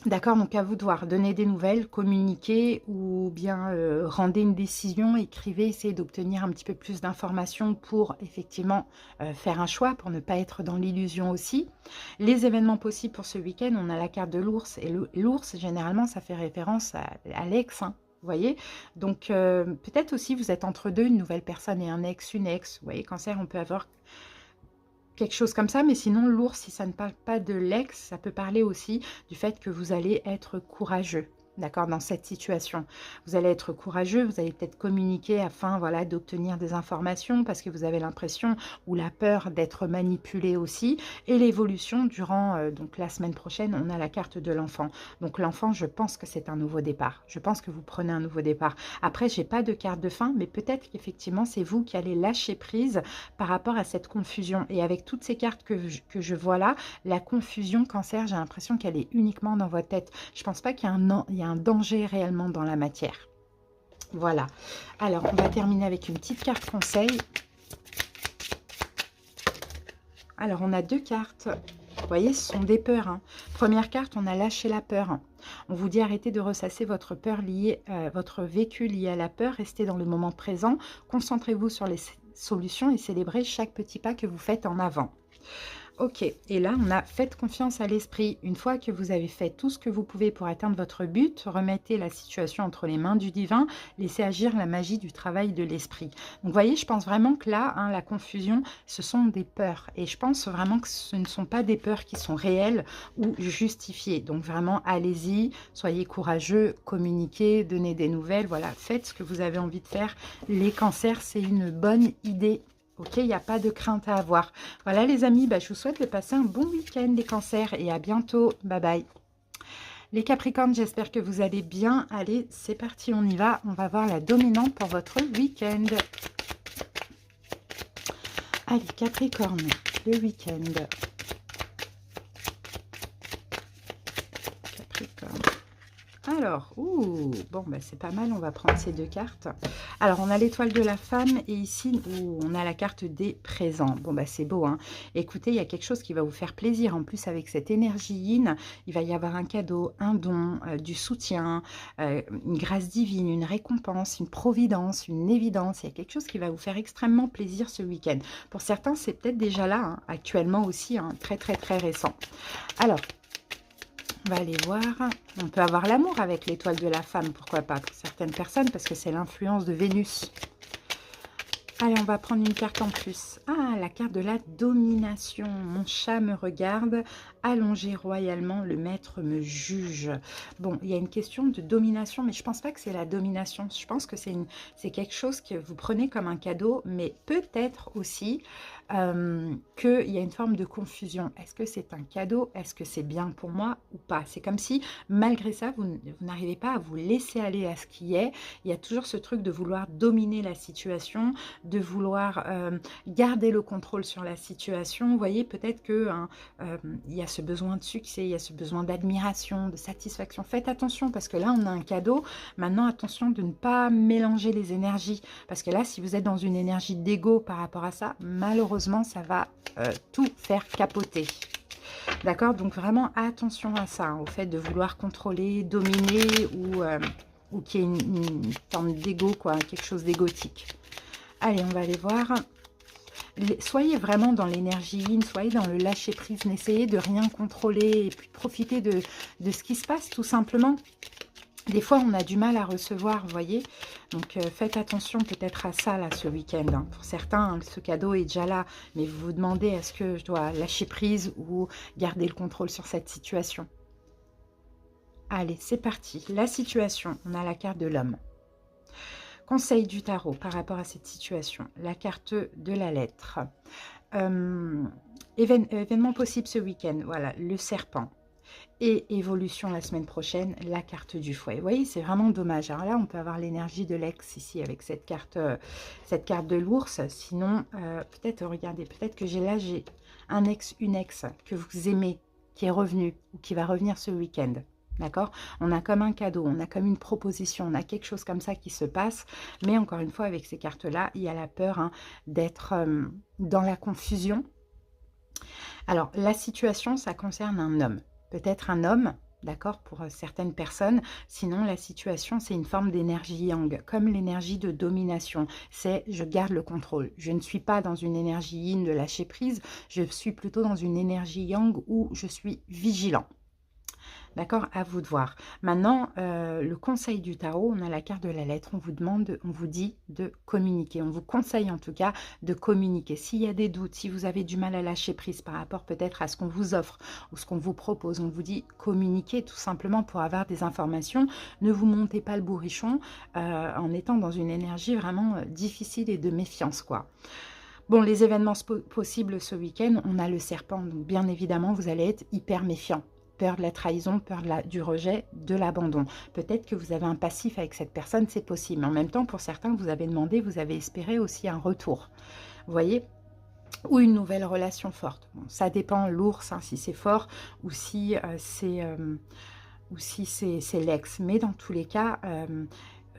S1: D'accord, donc à vous de voir, donner des nouvelles, communiquer ou bien rendez une décision, écrivez, essayez d'obtenir un petit peu plus d'informations pour effectivement faire un choix, pour ne pas être dans l'illusion aussi. Les événements possibles pour ce week-end, on a la carte de l'ours, et l'ours, généralement, ça fait référence à l'ex, vous voyez. Donc peut-être aussi vous êtes entre deux, une nouvelle personne et un ex, une ex, vous voyez, cancer, on peut avoir quelque chose comme ça, mais sinon l'ours, si ça ne parle pas de l'ex, ça peut parler aussi du fait que vous allez être courageux. D'accord, dans cette situation. Vous allez être courageux, vous allez peut-être communiquer afin voilà, d'obtenir des informations parce que vous avez l'impression ou la peur d'être manipulé aussi. Et l'évolution durant donc la semaine prochaine, on a la carte de l'enfant. Donc l'enfant, je pense que c'est un nouveau départ. Je pense que vous prenez un nouveau départ. Après, je n'ai pas de carte de fin, mais peut-être qu'effectivement, c'est vous qui allez lâcher prise par rapport à cette confusion. Et avec toutes ces cartes que je vois là, la confusion cancer, j'ai l'impression qu'elle est uniquement dans votre tête. Je ne pense pas qu'il y a un danger réellement dans la matière. Voilà. Alors, on va terminer avec une petite carte conseil. Alors, on a deux cartes. Vous voyez, ce sont des peurs. Première carte, on a lâché la peur. On vous dit arrêtez de ressasser votre peur liée, votre vécu lié à la peur. Restez dans le moment présent. Concentrez-vous sur les solutions et célébrez chaque petit pas que vous faites en avant. Ok, et là, on a faites confiance à l'esprit. Une fois que vous avez fait tout ce que vous pouvez pour atteindre votre but, remettez la situation entre les mains du divin, laissez agir la magie du travail de l'esprit. Donc, vous voyez, je pense vraiment que là, la confusion, ce sont des peurs. Et je pense vraiment que ce ne sont pas des peurs qui sont réelles ou justifiées. Donc, vraiment, allez-y, soyez courageux, communiquez, donnez des nouvelles. Voilà, faites ce que vous avez envie de faire. Les cancers, c'est une bonne idée. Ok, il n'y a pas de crainte à avoir. Voilà les amis, je vous souhaite de passer un bon week-end les cancers et à bientôt. Bye bye. Les capricornes, j'espère que vous allez bien. Allez, c'est parti, on y va. On va voir la dominante pour votre week-end. Allez, capricorne, le week-end. Capricorne. Alors, bon, c'est pas mal, on va prendre ces deux cartes. Alors, on a l'étoile de la femme et ici, on a la carte des présents. Bon, c'est beau, hein. Écoutez, il y a quelque chose qui va vous faire plaisir. En plus, avec cette énergie yin, il va y avoir un cadeau, un don, du soutien, une grâce divine, une récompense, une providence, une évidence. Il y a quelque chose qui va vous faire extrêmement plaisir ce week-end. Pour certains, c'est peut-être déjà là, actuellement aussi, très, très, très récent. Alors, on va aller voir. On peut avoir l'amour avec l'étoile de la femme, pourquoi pas, pour certaines personnes, parce que c'est l'influence de Vénus. Allez, on va prendre une carte en plus. Ah, la carte de la domination. Mon chat me regarde, allongé royalement, le maître me juge. Bon, il y a une question de domination, mais je pense pas que c'est la domination. Je pense que c'est quelque chose que vous prenez comme un cadeau, mais peut-être aussi qu'il y a une forme de confusion. Est-ce que c'est un cadeau? Est-ce que c'est bien pour moi ou pas? C'est comme si, malgré ça, vous n'arrivez pas à vous laisser aller à ce qui est. Il y a toujours ce truc de vouloir dominer la situation, de vouloir garder le contrôle sur la situation. Vous voyez, peut-être que hein, il y a ce besoin de succès, il y a ce besoin d'admiration, de satisfaction. Faites attention parce que là, on a un cadeau. Maintenant, attention de ne pas mélanger les énergies. Parce que là, si vous êtes dans une énergie d'ego par rapport à ça, malheureusement, ça va tout faire capoter. D'accord? Donc vraiment attention à ça, hein, au fait de vouloir contrôler, dominer ou qu'il y ait une forme d'ego, quoi, quelque chose d'égotique. Allez, on va aller voir. Soyez vraiment dans l'énergie yin, soyez dans le lâcher-prise, n'essayez de rien contrôler et puis profitez de ce qui se passe tout simplement. Des fois, on a du mal à recevoir, vous voyez. Donc, faites attention peut-être à ça, là, ce week-end. Hein. Pour certains, hein, ce cadeau est déjà là. Mais vous vous demandez, est-ce que je dois lâcher prise ou garder le contrôle sur cette situation? Allez, c'est parti. La situation, on a la carte de l'homme. Conseil du tarot par rapport à cette situation. La carte de la lettre. Événement possible ce week-end. Voilà, le serpent. Et évolution la semaine prochaine, la carte du fouet. Vous voyez, c'est vraiment dommage. Alors là, on peut avoir l'énergie de l'ex ici avec cette carte de l'ours. Sinon, peut-être, regardez, peut-être que j'ai un ex, une ex que vous aimez, qui est revenu ou qui va revenir ce week-end. D'accord? On a comme un cadeau, on a comme une proposition, on a quelque chose comme ça qui se passe. Mais encore une fois, avec ces cartes-là, il y a la peur hein, d'être dans la confusion. Alors, la situation, ça concerne un homme. Peut-être un homme, d'accord, pour certaines personnes. Sinon, la situation, c'est une forme d'énergie yang, comme l'énergie de domination. C'est je garde le contrôle. Je ne suis pas dans une énergie yin de lâcher prise, je suis plutôt dans une énergie yang où je suis vigilant. D'accord? À vous de voir. Maintenant, le conseil du tarot, on a la carte de la lettre. On vous demande, on vous dit de communiquer. On vous conseille en tout cas de communiquer. S'il y a des doutes, si vous avez du mal à lâcher prise par rapport peut-être à ce qu'on vous offre ou ce qu'on vous propose, on vous dit communiquer tout simplement pour avoir des informations. Ne vous montez pas le bourrichon en étant dans une énergie vraiment difficile et de méfiance, quoi. Bon, les événements possibles ce week-end, on a le serpent. Donc, bien évidemment, vous allez être hyper méfiant. Peur de la trahison, peur du rejet, de l'abandon. Peut-être que vous avez un passif avec cette personne, c'est possible. Mais en même temps, pour certains, vous avez demandé, vous avez espéré aussi un retour. Vous voyez? Ou une nouvelle relation forte. Bon, ça dépend, l'ours, hein, si c'est fort ou si c'est l'ex. Mais dans tous les cas,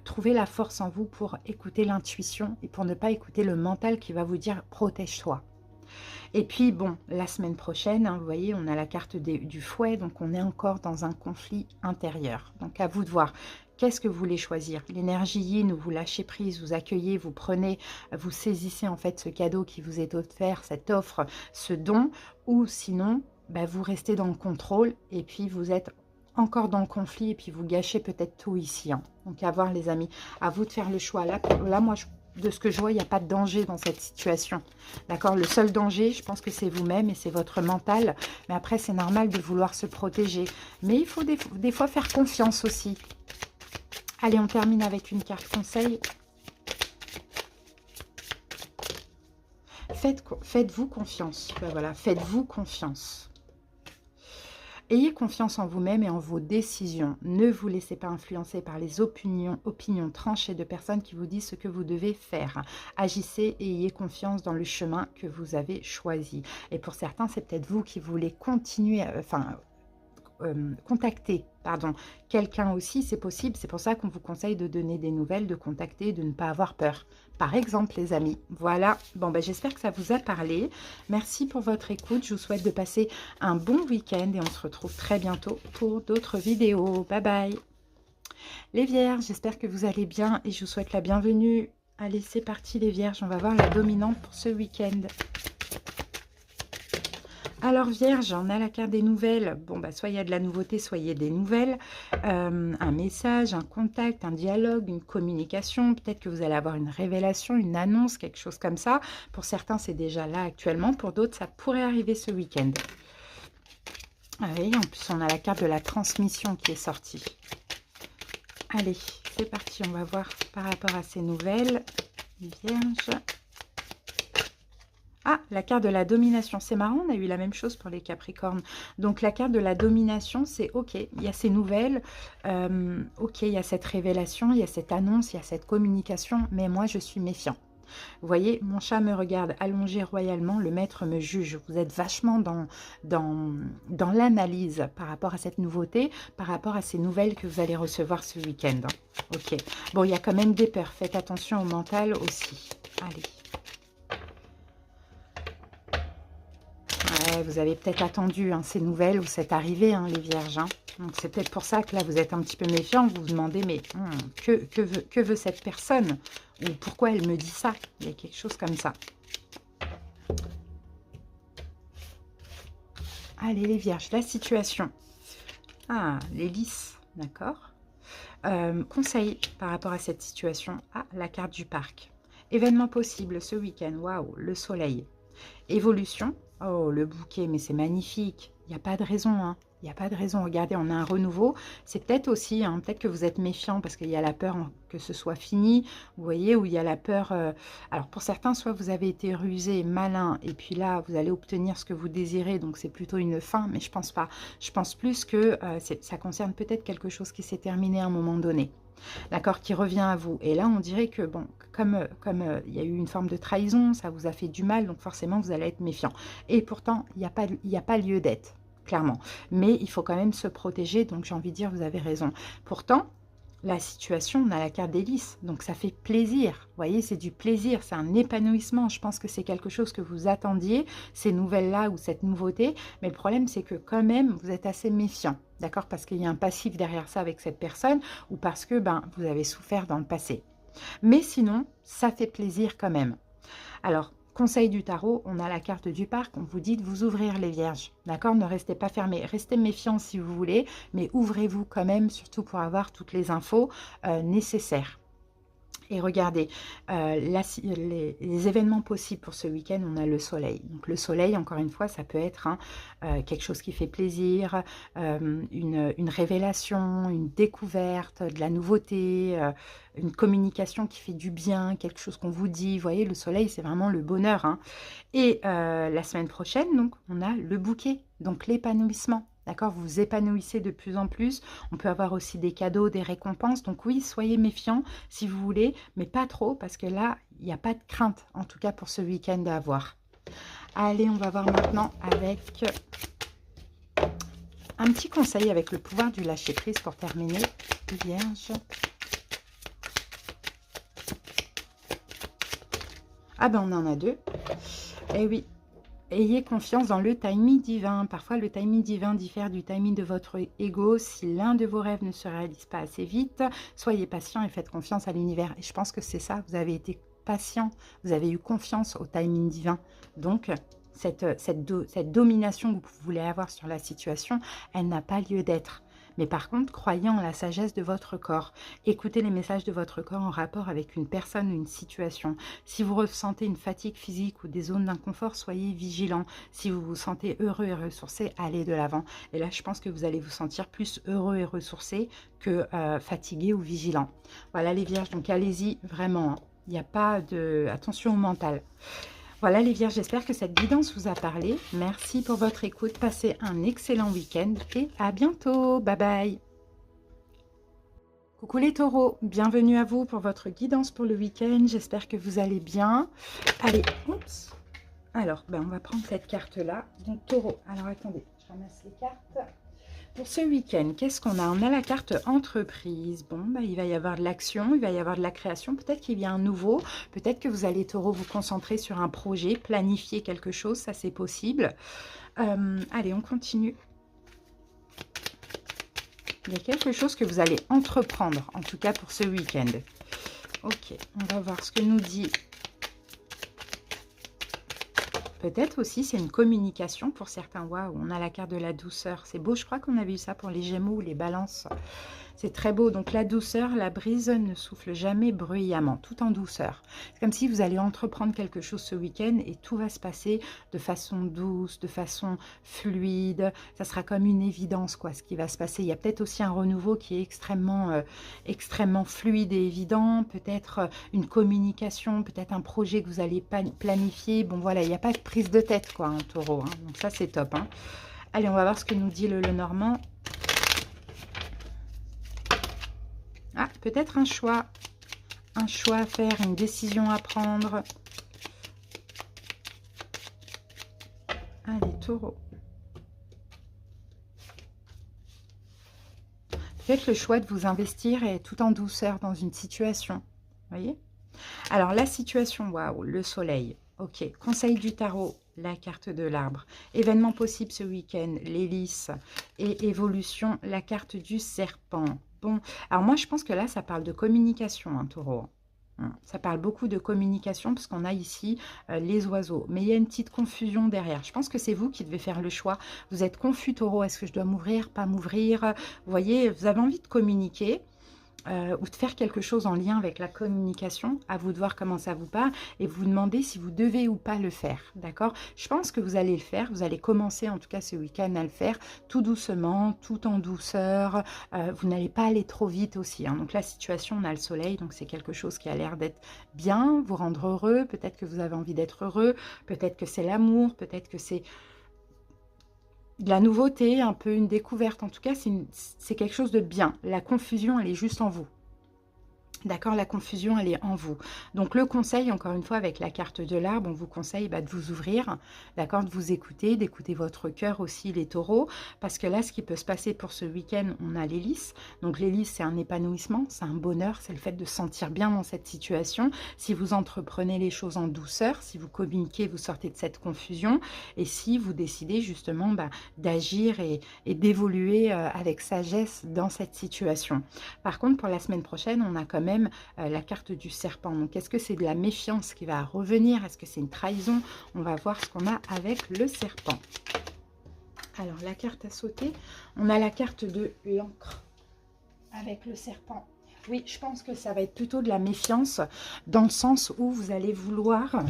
S1: trouvez la force en vous pour écouter l'intuition et pour ne pas écouter le mental qui va vous dire « protège-toi ». Et puis, bon, la semaine prochaine, hein, vous voyez, on a la carte du fouet, donc on est encore dans un conflit intérieur. Donc, à vous de voir. Qu'est-ce que vous voulez choisir? L'énergie yin où vous lâchez prise, vous accueillez, vous prenez, vous saisissez en fait ce cadeau qui vous est offert, cette offre, ce don, ou sinon, bah, vous restez dans le contrôle et puis vous êtes encore dans le conflit et puis vous gâchez peut-être tout ici. Hein. Donc, à voir les amis, à vous de faire le choix. Là moi, de ce que je vois, il n'y a pas de danger dans cette situation. D'accord? Le seul danger, je pense que c'est vous-même et c'est votre mental. Mais après, c'est normal de vouloir se protéger. Mais il faut des fois faire confiance aussi. Allez, on termine avec une carte conseil. Faites-vous confiance. Ben voilà, faites-vous confiance. Ayez confiance en vous-même et en vos décisions. Ne vous laissez pas influencer par les opinions tranchées de personnes qui vous disent ce que vous devez faire. Agissez et ayez confiance dans le chemin que vous avez choisi. Et pour certains, c'est peut-être vous qui voulez continuer, contacter quelqu'un aussi, c'est possible. C'est pour ça qu'on vous conseille de donner des nouvelles, de contacter, de ne pas avoir peur. Par exemple, les amis. Voilà. Bon, ben, j'espère que ça vous a parlé. Merci pour votre écoute. Je vous souhaite de passer un bon week-end et on se retrouve très bientôt pour d'autres vidéos. Bye bye. Les Vierges, j'espère que vous allez bien et je vous souhaite la bienvenue. Allez, c'est parti les Vierges. On va voir la dominante pour ce week-end. Alors Vierge, on a la carte des nouvelles. Bon, bah, soit il y a de la nouveauté, soit il y a des nouvelles. Un message, un contact, un dialogue, une communication. Peut-être que vous allez avoir une révélation, une annonce, quelque chose comme ça. Pour certains, c'est déjà là actuellement. Pour d'autres, ça pourrait arriver ce week-end. Ah oui, en plus, on a la carte de la transmission qui est sortie. Allez, c'est parti. On va voir par rapport à ces nouvelles. Vierge. Ah, la carte de la domination. C'est marrant, on a eu la même chose pour les Capricornes. Donc, la carte de la domination, c'est OK. Il y a ces nouvelles. OK, il y a cette révélation, il y a cette annonce, il y a cette communication. Mais moi, je suis méfiant. Vous voyez, mon chat me regarde allongé royalement, le maître me juge. Vous êtes vachement dans l'analyse par rapport à cette nouveauté, par rapport à ces nouvelles que vous allez recevoir ce week-end. Ok. Bon, il y a quand même des peurs. Faites attention au mental aussi. Allez. Ouais, vous avez peut-être attendu ces nouvelles ou cette arrivée, les vierges. Donc c'est peut-être pour ça que là, vous êtes un petit peu méfiant. Vous vous demandez, mais que veut cette personne? Ou pourquoi elle me dit ça? Il y a quelque chose comme ça. Allez, les vierges, la situation. Ah, l'hélice, d'accord. Conseil par rapport à cette situation. Ah, la carte du parc. Événement possible ce week-end. Waouh, le soleil. Évolution. Oh, le bouquet, mais c'est magnifique. Il n'y a pas de raison, Il n'y a pas de raison. Regardez, on a un renouveau. C'est peut-être aussi, peut-être que vous êtes méfiant parce qu'il y a la peur que ce soit fini. Vous voyez, où il y a la peur... Alors, pour certains, soit vous avez été rusé, malin, et puis là, vous allez obtenir ce que vous désirez. Donc, c'est plutôt une fin, mais je pense pas. Je pense plus que ça concerne peut-être quelque chose qui s'est terminé à un moment donné. D'accord, qui revient à vous. Et là, on dirait que, bon, comme il y a eu une forme de trahison, ça vous a fait du mal, donc forcément, vous allez être méfiant. Et pourtant, il n'y a pas lieu d'être, clairement. Mais il faut quand même se protéger, donc j'ai envie de dire, vous avez raison. Pourtant, la situation, on a la carte d'hélice, donc ça fait plaisir. Vous voyez, c'est du plaisir, c'est un épanouissement. Je pense que c'est quelque chose que vous attendiez, ces nouvelles-là ou cette nouveauté. Mais le problème, c'est que quand même, vous êtes assez méfiant. D'accord? Parce qu'il y a un passif derrière ça avec cette personne ou parce que vous avez souffert dans le passé. Mais sinon, ça fait plaisir quand même. Alors, conseil du tarot, on a la carte du parc, on vous dit de vous ouvrir les vierges. D'accord? Ne restez pas fermés, restez méfiants si vous voulez, mais ouvrez-vous quand même, surtout pour avoir toutes les infos nécessaires. Et regardez, les événements possibles pour ce week-end, on a le soleil. Donc le soleil, encore une fois, ça peut être quelque chose qui fait plaisir, une révélation, une découverte, de la nouveauté, une communication qui fait du bien, quelque chose qu'on vous dit. Vous voyez, le soleil, c'est vraiment le bonheur. Et la semaine prochaine, donc, on a le bouquet, donc l'épanouissement. D'accord, vous vous épanouissez de plus en plus. On peut avoir aussi des cadeaux, des récompenses. Donc oui, soyez méfiants si vous voulez, mais pas trop parce que là, il n'y a pas de crainte, en tout cas pour ce week-end à avoir. Allez, on va voir maintenant avec un petit conseil avec le pouvoir du lâcher-prise pour terminer. Vierge. Ah ben, on en a deux. Eh oui. Ayez confiance dans le timing divin. Parfois, le timing divin diffère du timing de votre ego. Si l'un de vos rêves ne se réalise pas assez vite, soyez patient et faites confiance à l'univers. Et je pense que c'est ça, vous avez été patient, vous avez eu confiance au timing divin. Donc, cette domination que vous voulez avoir sur la situation, elle n'a pas lieu d'être. Mais par contre, croyez en la sagesse de votre corps. Écoutez les messages de votre corps en rapport avec une personne ou une situation. Si vous ressentez une fatigue physique ou des zones d'inconfort, soyez vigilants. Si vous vous sentez heureux et ressourcé, allez de l'avant. Et là, je pense que vous allez vous sentir plus heureux et ressourcé que fatigué ou vigilant. Voilà les vierges, donc allez-y vraiment. Il n'y a pas de... Attention au mental. Voilà les vierges, j'espère que cette guidance vous a parlé. Merci pour votre écoute, passez un excellent week-end et à bientôt. Bye bye. Coucou les taureaux, bienvenue à vous pour votre guidance pour le week-end. J'espère que vous allez bien. Allez, oups. Alors, on va prendre cette carte-là. Donc taureau, alors attendez, je ramasse les cartes. Pour ce week-end, qu'est-ce qu'on a? On a la carte entreprise. Bon, il va y avoir de l'action, il va y avoir de la création. Peut-être qu'il y a un nouveau. Peut-être que vous allez, taureau, vous concentrer sur un projet, planifier quelque chose. Ça, c'est possible. Allez, on continue. Il y a quelque chose que vous allez entreprendre, en tout cas pour ce week-end. Ok, on va voir ce que nous dit... Peut-être aussi, c'est une communication pour certains. Waouh, on a la carte de la douceur. C'est beau, je crois qu'on avait eu ça pour les Gémeaux ou les Balances. C'est très beau. Donc la douceur, la brise ne souffle jamais bruyamment, tout en douceur. C'est comme si vous allez entreprendre quelque chose ce week-end et tout va se passer de façon douce, de façon fluide. Ça sera comme une évidence, quoi, ce qui va se passer. Il y a peut-être aussi un renouveau qui est extrêmement fluide et évident. Peut-être une communication, peut-être un projet que vous allez planifier. Bon, voilà, il n'y a pas de prise de tête, quoi, taureau. Donc ça, c'est top. Allez, on va voir ce que nous dit le Lenormand. Ah, peut-être un choix. un choix à faire, une décision à prendre. Allez, taureau. Faites le choix de vous investir et tout en douceur dans une situation. Vous voyez? Alors, la situation, waouh, le soleil. Ok, conseil du tarot, la carte de l'arbre. Événement possible ce week-end, l'hélice. Et évolution, la carte du serpent. Bon, alors moi, je pense que là, ça parle de communication, hein, taureau. Ça parle beaucoup de communication parce qu'on a ici les oiseaux. Mais il y a une petite confusion derrière. Je pense que c'est vous qui devez faire le choix. Vous êtes confus, taureau. Est-ce que je dois m'ouvrir, pas m'ouvrir? Vous voyez, vous avez envie de communiquer. Ou de faire quelque chose en lien avec la communication, à vous de voir comment ça vous parle, et vous demandez si vous devez ou pas le faire, d'accord? Je pense que vous allez le faire, vous allez commencer en tout cas ce week-end à le faire, tout doucement, tout en douceur, vous n'allez pas aller trop vite aussi, hein. Donc la situation, on a le soleil, donc c'est quelque chose qui a l'air d'être bien, vous rendre heureux, peut-être que vous avez envie d'être heureux, peut-être que c'est l'amour, peut-être que c'est de la nouveauté, un peu une découverte. En tout cas, c'est quelque chose de bien. La confusion, elle est juste en vous. D'accord, la confusion, elle est en vous. Donc, le conseil, encore une fois, avec la carte de l'arbre, on vous conseille de vous ouvrir, d'accord, de vous écouter, d'écouter votre cœur aussi, les taureaux, parce que là, ce qui peut se passer pour ce week-end, on a l'hélice. Donc, l'hélice, c'est un épanouissement, c'est un bonheur, c'est le fait de se sentir bien dans cette situation. Si vous entreprenez les choses en douceur, si vous communiquez, vous sortez de cette confusion, et si vous décidez justement d'agir et d'évoluer avec sagesse dans cette situation. Par contre, pour la semaine prochaine, on a quand même la carte du serpent. Donc, est-ce que c'est de la méfiance qui va revenir? Est-ce que c'est une trahison? On va voir ce qu'on a avec le serpent. Alors, la carte à sauter, on a la carte de l'encre avec le serpent. Oui, je pense que ça va être plutôt de la méfiance dans le sens où vous allez vouloir,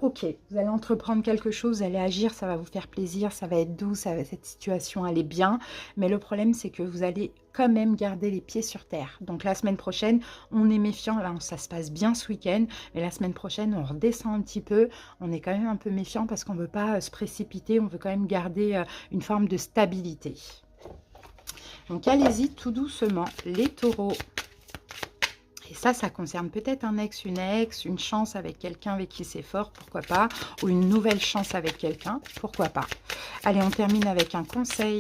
S1: ok, vous allez entreprendre quelque chose, vous allez agir, ça va vous faire plaisir, ça va être doux, cette situation, elle est bien. Mais le problème, c'est que vous allez quand même garder les pieds sur terre. Donc la semaine prochaine, on est méfiant. Là, ça se passe bien ce week-end. Mais la semaine prochaine, on redescend un petit peu. On est quand même un peu méfiant parce qu'on ne veut pas se précipiter. On veut quand même garder une forme de stabilité. Donc allez-y tout doucement, les taureaux. Et ça concerne peut-être un ex, une chance avec quelqu'un avec qui c'est fort, pourquoi pas, ou une nouvelle chance avec quelqu'un, pourquoi pas. Allez, on termine avec un conseil.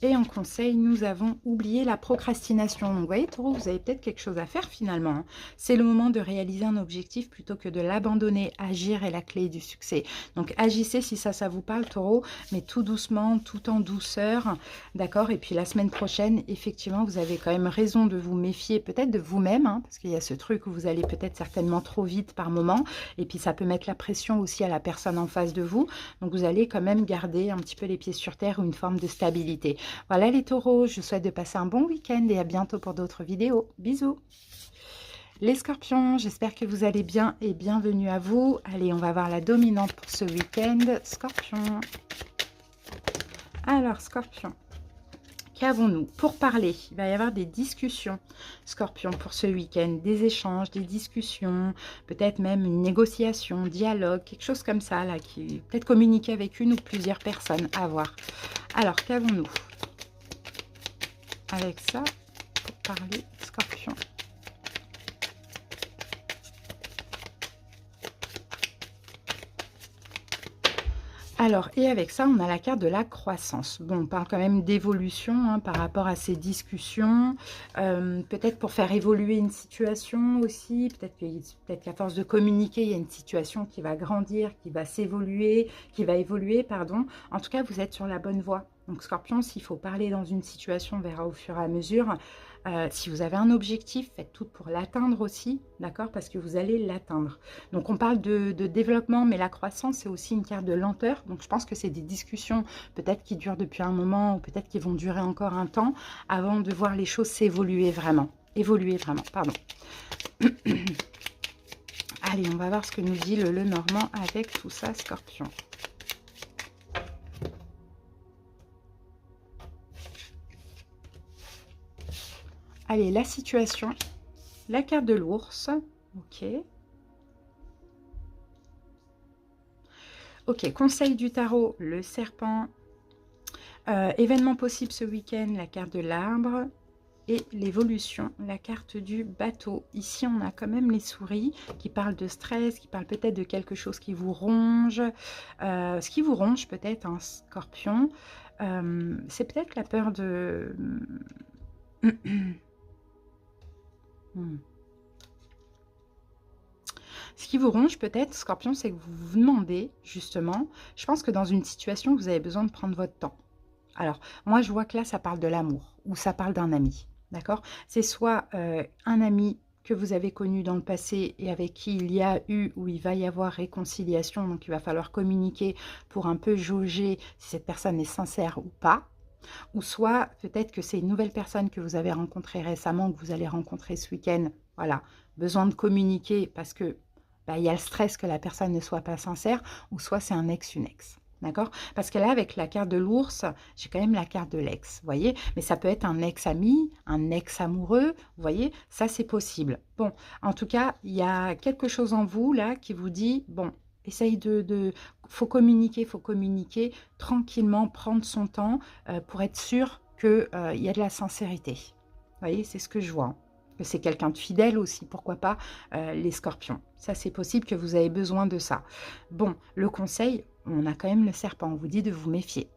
S1: Et en conseil, nous avons oublié la procrastination. Donc, vous voyez, taureau, vous avez peut-être quelque chose à faire finalement, hein. C'est le moment de réaliser un objectif plutôt que de l'abandonner. Agir est la clé du succès. Donc, agissez si ça vous parle, taureau, mais tout doucement, tout en douceur. D'accord? Et puis, la semaine prochaine, effectivement, vous avez quand même raison de vous méfier peut-être de vous-même, hein, parce qu'il y a ce truc où vous allez peut-être certainement trop vite par moment. Et puis, ça peut mettre la pression aussi à la personne en face de vous. Donc, vous allez quand même garder un petit peu les pieds sur terre ou une forme de stabilité. Voilà les taureaux, je vous souhaite de passer un bon week-end et à bientôt pour d'autres vidéos. Bisous. Les scorpions, j'espère que vous allez bien et bienvenue à vous. Allez, on va voir la dominante pour ce week-end. Scorpion. Alors, scorpion, qu'avons-nous pour parler? Il va y avoir des discussions, scorpion, pour ce week-end. Des échanges, des discussions, peut-être même une négociation, dialogue, quelque chose comme ça, là, qui peut-être communiquer avec une ou plusieurs personnes à voir. Alors, qu'avons-nous avec ça pour parler scorpion? Alors, et avec ça, on a la carte de la croissance. Bon, on parle quand même d'évolution, hein, par rapport à ces discussions. Peut-être pour faire évoluer une situation aussi. Peut-être qu'à force de communiquer, il y a une situation qui va grandir, qui va évoluer, pardon. En tout cas, vous êtes sur la bonne voie. Donc, scorpion, s'il faut parler dans une situation, on verra au fur et à mesure. Si vous avez un objectif, faites tout pour l'atteindre aussi, d'accord? Parce que vous allez l'atteindre. Donc, on parle de développement, mais la croissance, c'est aussi une carte de lenteur. Donc, je pense que c'est des discussions peut-être qui durent depuis un moment ou peut-être qui vont durer encore un temps avant de voir les choses s'évoluer vraiment. Évoluer vraiment, pardon. Allez, on va voir ce que nous dit le Normand avec tout ça, scorpion. Allez, la situation, la carte de l'ours, ok. Ok, conseil du tarot, le serpent. Événement possible ce week-end, la carte de l'arbre. et l'évolution, la carte du bateau. Ici, on a quand même les souris qui parlent de stress, qui parlent peut-être de quelque chose qui vous ronge. Ce qui vous ronge peut-être, un scorpion, c'est peut-être la peur de... Hmm. Ce qui vous ronge peut-être, scorpion, c'est que vous vous demandez, justement, je pense que dans une situation, vous avez besoin de prendre votre temps. Alors, moi, je vois que là, ça parle de l'amour ou ça parle d'un ami, d'accord? C'est soit un ami que vous avez connu dans le passé et avec qui il y a eu ou il va y avoir réconciliation, donc il va falloir communiquer pour un peu jauger si cette personne est sincère ou pas. Ou soit peut-être que c'est une nouvelle personne que vous avez rencontrée récemment, que vous allez rencontrer ce week-end. Voilà, besoin de communiquer parce que il y a le stress que la personne ne soit pas sincère, ou soit c'est un ex, une ex. D'accord? Parce que là, avec la carte de l'ours, j'ai quand même la carte de l'ex, vous voyez? Mais ça peut être un ex-ami, un ex-amoureux, vous voyez? Ça, c'est possible. Bon, en tout cas, il y a quelque chose en vous, là, qui vous dit, bon, essaye faut communiquer tranquillement, prendre son temps pour être sûr qu'il y a de la sincérité. Vous voyez, c'est ce que je vois. Que c'est quelqu'un de fidèle aussi, pourquoi pas les scorpions. Ça, c'est possible que vous avez besoin de ça. Bon, le conseil, on a quand même le serpent, on vous dit de vous méfier.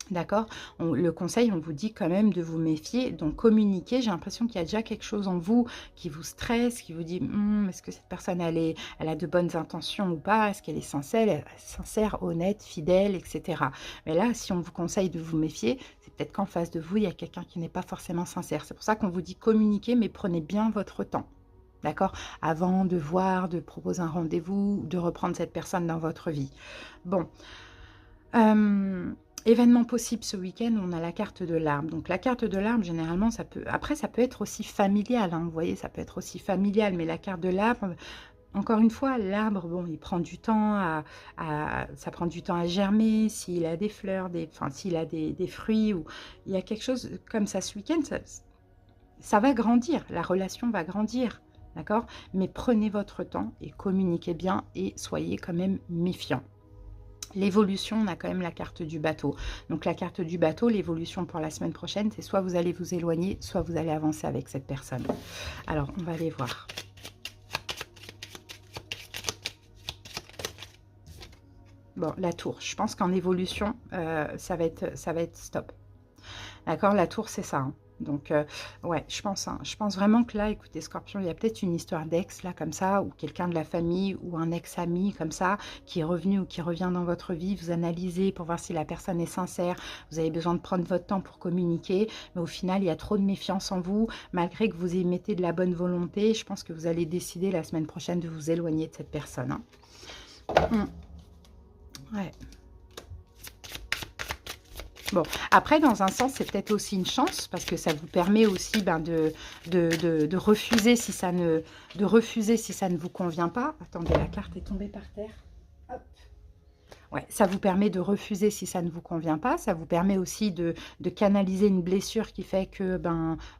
S1: D'accord? Le conseil, on vous dit quand même de vous méfier. Donc, communiquer, j'ai l'impression qu'il y a déjà quelque chose en vous qui vous stresse, qui vous dit est-ce que cette personne, elle a de bonnes intentions ou pas? Est-ce qu'elle est sincère, honnête, fidèle, etc. Mais là, si on vous conseille de vous méfier, c'est peut-être qu'en face de vous, il y a quelqu'un qui n'est pas forcément sincère. C'est pour ça qu'on vous dit communiquer, mais prenez bien votre temps. D'accord? Avant de voir, de proposer un rendez-vous, de reprendre cette personne dans votre vie. Bon. Événement possible ce week-end, on a la carte de l'arbre. Donc la carte de l'arbre, généralement, ça peut... Après, ça peut être aussi familial, hein, vous voyez, ça peut être aussi familial. Mais la carte de l'arbre, encore une fois, l'arbre, bon, il prend du temps ça prend du temps à germer, s'il a des fleurs, s'il a des fruits, ou il y a quelque chose comme ça ce week-end, ça va grandir, la relation va grandir, d'accord? Mais prenez votre temps et communiquez bien et soyez quand même méfiants. L'évolution, on a quand même la carte du bateau. Donc la carte du bateau, l'évolution pour la semaine prochaine, c'est soit vous allez vous éloigner, soit vous allez avancer avec cette personne. Alors, on va aller voir. Bon, la tour. Je pense qu'en évolution, ça va être stop. D'accord? La tour, c'est ça. Hein. Donc, ouais, je pense vraiment que là, écoutez, Scorpion, il y a peut-être une histoire d'ex, là, comme ça, ou quelqu'un de la famille, ou un ex-ami, comme ça, qui est revenu ou qui revient dans votre vie. Vous analysez pour voir si la personne est sincère. Vous avez besoin de prendre votre temps pour communiquer. Mais au final, il y a trop de méfiance en vous. Malgré que vous y mettez de la bonne volonté, je pense que vous allez décider la semaine prochaine de vous éloigner de cette personne. Hein. Ouais. Bon, après, dans un sens, c'est peut-être aussi une chance, parce que ça vous permet aussi de refuser si ça ne vous convient pas. Attendez, la carte est tombée par terre. Hop. Ouais, ça vous permet de refuser si ça ne vous convient pas. Ça vous permet aussi de canaliser une blessure qui fait que,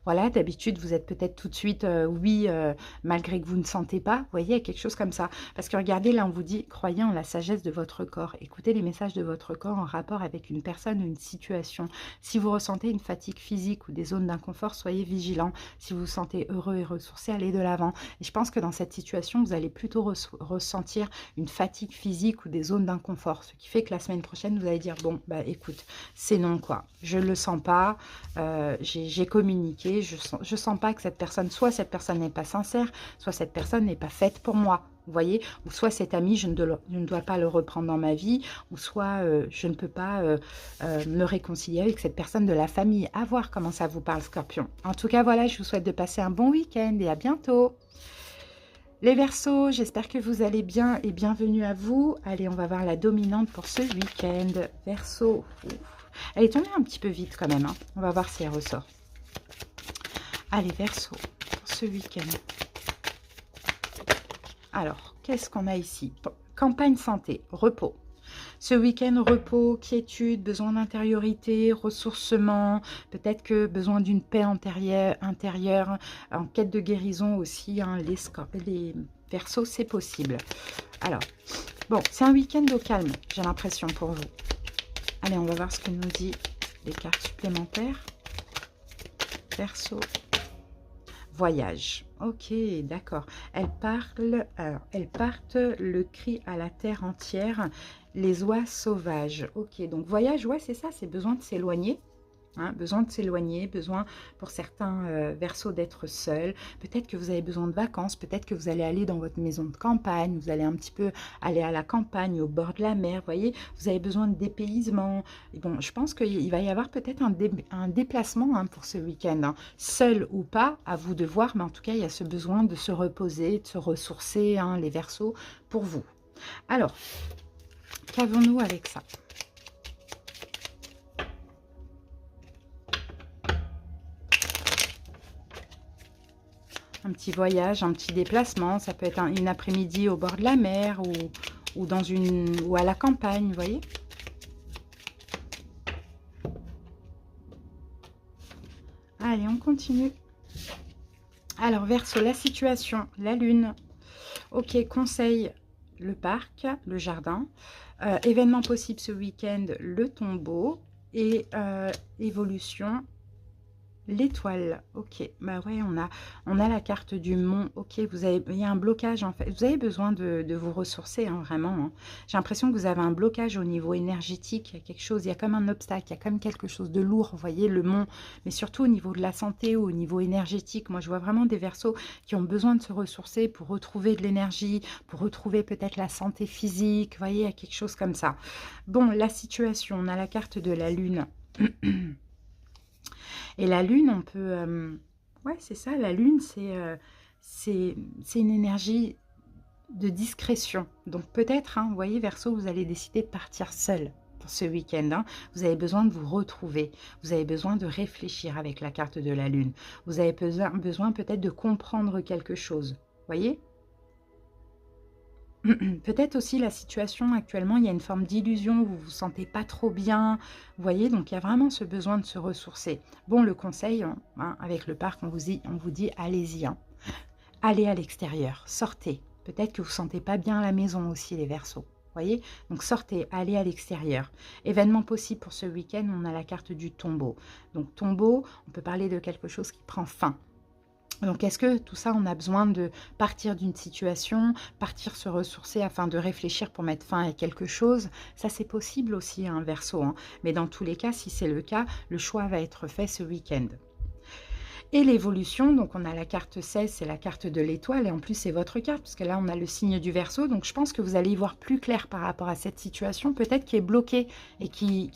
S1: voilà, d'habitude, vous êtes peut-être tout de suite oui, malgré que vous ne sentez pas. Vous voyez, il y a quelque chose comme ça. Parce que regardez, là, on vous dit, croyez en la sagesse de votre corps. Écoutez les messages de votre corps en rapport avec une personne ou une situation. Si vous ressentez une fatigue physique ou des zones d'inconfort, soyez vigilants. Si vous vous sentez heureux et ressourcé, allez de l'avant. Et je pense que dans cette situation, vous allez plutôt ressentir une fatigue physique ou des zones d'inconfort. Ce qui fait que la semaine prochaine, vous allez dire, bon, écoute, c'est non, quoi. Je ne le sens pas, j'ai communiqué, je sens pas que cette personne n'est pas sincère, soit cette personne n'est pas faite pour moi. Vous voyez, ou soit cet ami, je ne dois pas le reprendre dans ma vie, ou soit je ne peux pas me réconcilier avec cette personne de la famille. À voir comment ça vous parle, Scorpion. En tout cas, voilà, je vous souhaite de passer un bon week-end et à bientôt. Les Verseaux, j'espère que vous allez bien et bienvenue à vous. Allez, on va voir la dominante pour ce week-end. Verseau, elle est tombée un petit peu vite quand même. Hein. On va voir si elle ressort. Allez, Verseau, pour ce week-end. Alors, qu'est-ce qu'on a ici? Campagne santé, repos. Ce week-end, repos, quiétude, besoin d'intériorité, ressourcement, peut-être que besoin d'une paix intérieure, en quête de guérison aussi, hein, les Verseaux, c'est possible. Alors, bon, c'est un week-end au calme, j'ai l'impression pour vous. Allez, on va voir ce que nous dit les cartes supplémentaires. Verseau. Voyage. Ok, d'accord. Elles partent le cri à la terre entière, les oies sauvages. Ok, donc voyage, ouais, c'est ça, c'est besoin de s'éloigner. Hein, besoin de s'éloigner, besoin pour certains Verseaux d'être seul. Peut-être que vous avez besoin de vacances, peut-être que vous allez aller dans votre maison de campagne, vous allez un petit peu aller à la campagne, au bord de la mer, vous voyez, vous avez besoin de dépaysement. Et bon, je pense qu'il va y avoir peut-être un déplacement hein, pour ce week-end, hein. Seul ou pas, à vous de voir, mais en tout cas, il y a ce besoin de se reposer, de se ressourcer, hein, les Verseaux, pour vous. Alors, qu'avons-nous avec ça ? Un petit voyage, un petit déplacement, ça peut être une après-midi au bord de la mer ou à la campagne, vous voyez. Allez, on continue. Alors, Verseau, la situation, la lune. Ok, conseil, le parc, le jardin. Événement possible ce week-end, le tombeau. Et évolution, l'étoile. Ok, bah ouais, on a la carte du mont. Ok, il y a un blocage en fait. Vous avez besoin de vous ressourcer, hein, vraiment. Hein. J'ai l'impression que vous avez un blocage au niveau énergétique. Il y a quelque chose, il y a comme un obstacle, il y a comme quelque chose de lourd. Vous voyez, le mont, mais surtout au niveau de la santé ou au niveau énergétique. Moi, je vois vraiment des Verseaux qui ont besoin de se ressourcer pour retrouver de l'énergie, pour retrouver peut-être la santé physique. Vous voyez, il y a quelque chose comme ça. Bon, la situation, on a la carte de la lune. Et la lune, on peut... ouais, c'est ça, la lune, c'est une énergie de discrétion. Donc peut-être, hein, vous voyez, Verseau, vous allez décider de partir seul pour ce week-end. Hein. Vous avez besoin de vous retrouver. Vous avez besoin de réfléchir avec la carte de la lune. Vous avez besoin peut-être de comprendre quelque chose. Vous voyez ? Peut-être aussi la situation actuellement, il y a une forme d'illusion, vous vous sentez pas trop bien, vous voyez, donc il y a vraiment ce besoin de se ressourcer. Bon, le conseil, hein, avec le parc, on vous dit allez-y, hein. Allez à l'extérieur, sortez. Peut-être que vous ne sentez pas bien à la maison aussi, les Verseaux. Voyez, donc sortez, allez à l'extérieur. Événement possible pour ce week-end, on a la carte du tombeau. Donc tombeau, on peut parler de quelque chose qui prend fin. Donc, est-ce que tout ça, on a besoin de partir d'une situation, partir se ressourcer afin de réfléchir pour mettre fin à quelque chose? Ça, c'est possible aussi, hein, Verseau. Hein. Mais dans tous les cas, si c'est le cas, le choix va être fait ce week-end. Et l'évolution, donc on a la carte 16, c'est la carte de l'étoile, et en plus c'est votre carte, parce que là on a le signe du Verseau, donc je pense que vous allez y voir plus clair par rapport à cette situation, peut-être qui est bloquée et qui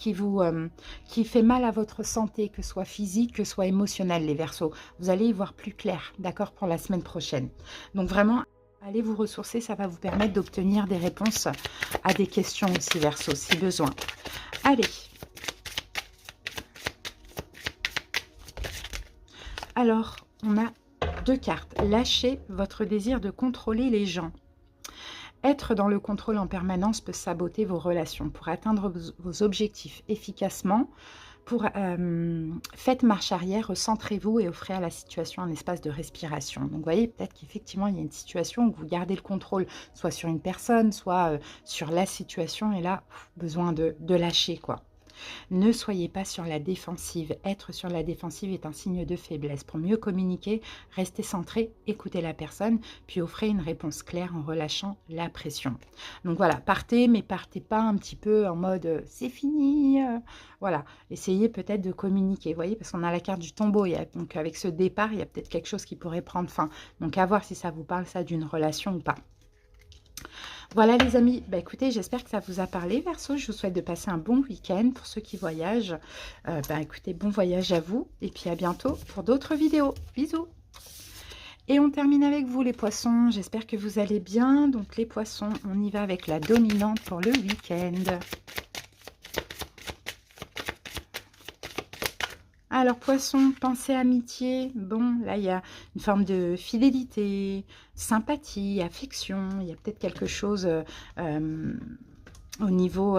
S1: fait mal à votre santé, que ce soit physique, que ce soit émotionnel, les Verseaux. Vous allez y voir plus clair, d'accord, pour la semaine prochaine. Donc vraiment, allez vous ressourcer, ça va vous permettre d'obtenir des réponses à des questions aussi, Verseau, si besoin. Allez. Alors, on a deux cartes. Lâchez votre désir de contrôler les gens. Être dans le contrôle en permanence peut saboter vos relations. Pour atteindre vos objectifs efficacement, faites marche arrière, recentrez-vous et offrez à la situation un espace de respiration. Donc, vous voyez, peut-être qu'effectivement, il y a une situation où vous gardez le contrôle, soit sur une personne, soit sur la situation, et là, besoin de lâcher, quoi. Ne soyez pas sur la défensive. Être sur la défensive est un signe de faiblesse. Pour mieux communiquer, restez centré, écoutez la personne, puis offrez une réponse claire en relâchant la pression. Donc voilà, partez, mais partez pas un petit peu en mode c'est fini. Voilà, essayez peut-être de communiquer, vous voyez, parce qu'on a la carte du tombeau. Donc avec ce départ, il y a peut-être quelque chose qui pourrait prendre fin. Donc à voir si ça vous parle, ça, d'une relation ou pas. Voilà les amis, bah, écoutez, j'espère que ça vous a parlé, Verseau. Je vous souhaite de passer un bon week-end pour ceux qui voyagent. Bah, écoutez, bon voyage à vous et puis à bientôt pour d'autres vidéos. Bisous. Et on termine avec vous les poissons. J'espère que vous allez bien. Donc les poissons, on y va avec la dominante pour le week-end. Alors, poisson, pensée amitié. Bon, là, il y a une forme de fidélité, sympathie, affection. Il y a peut-être quelque chose au niveau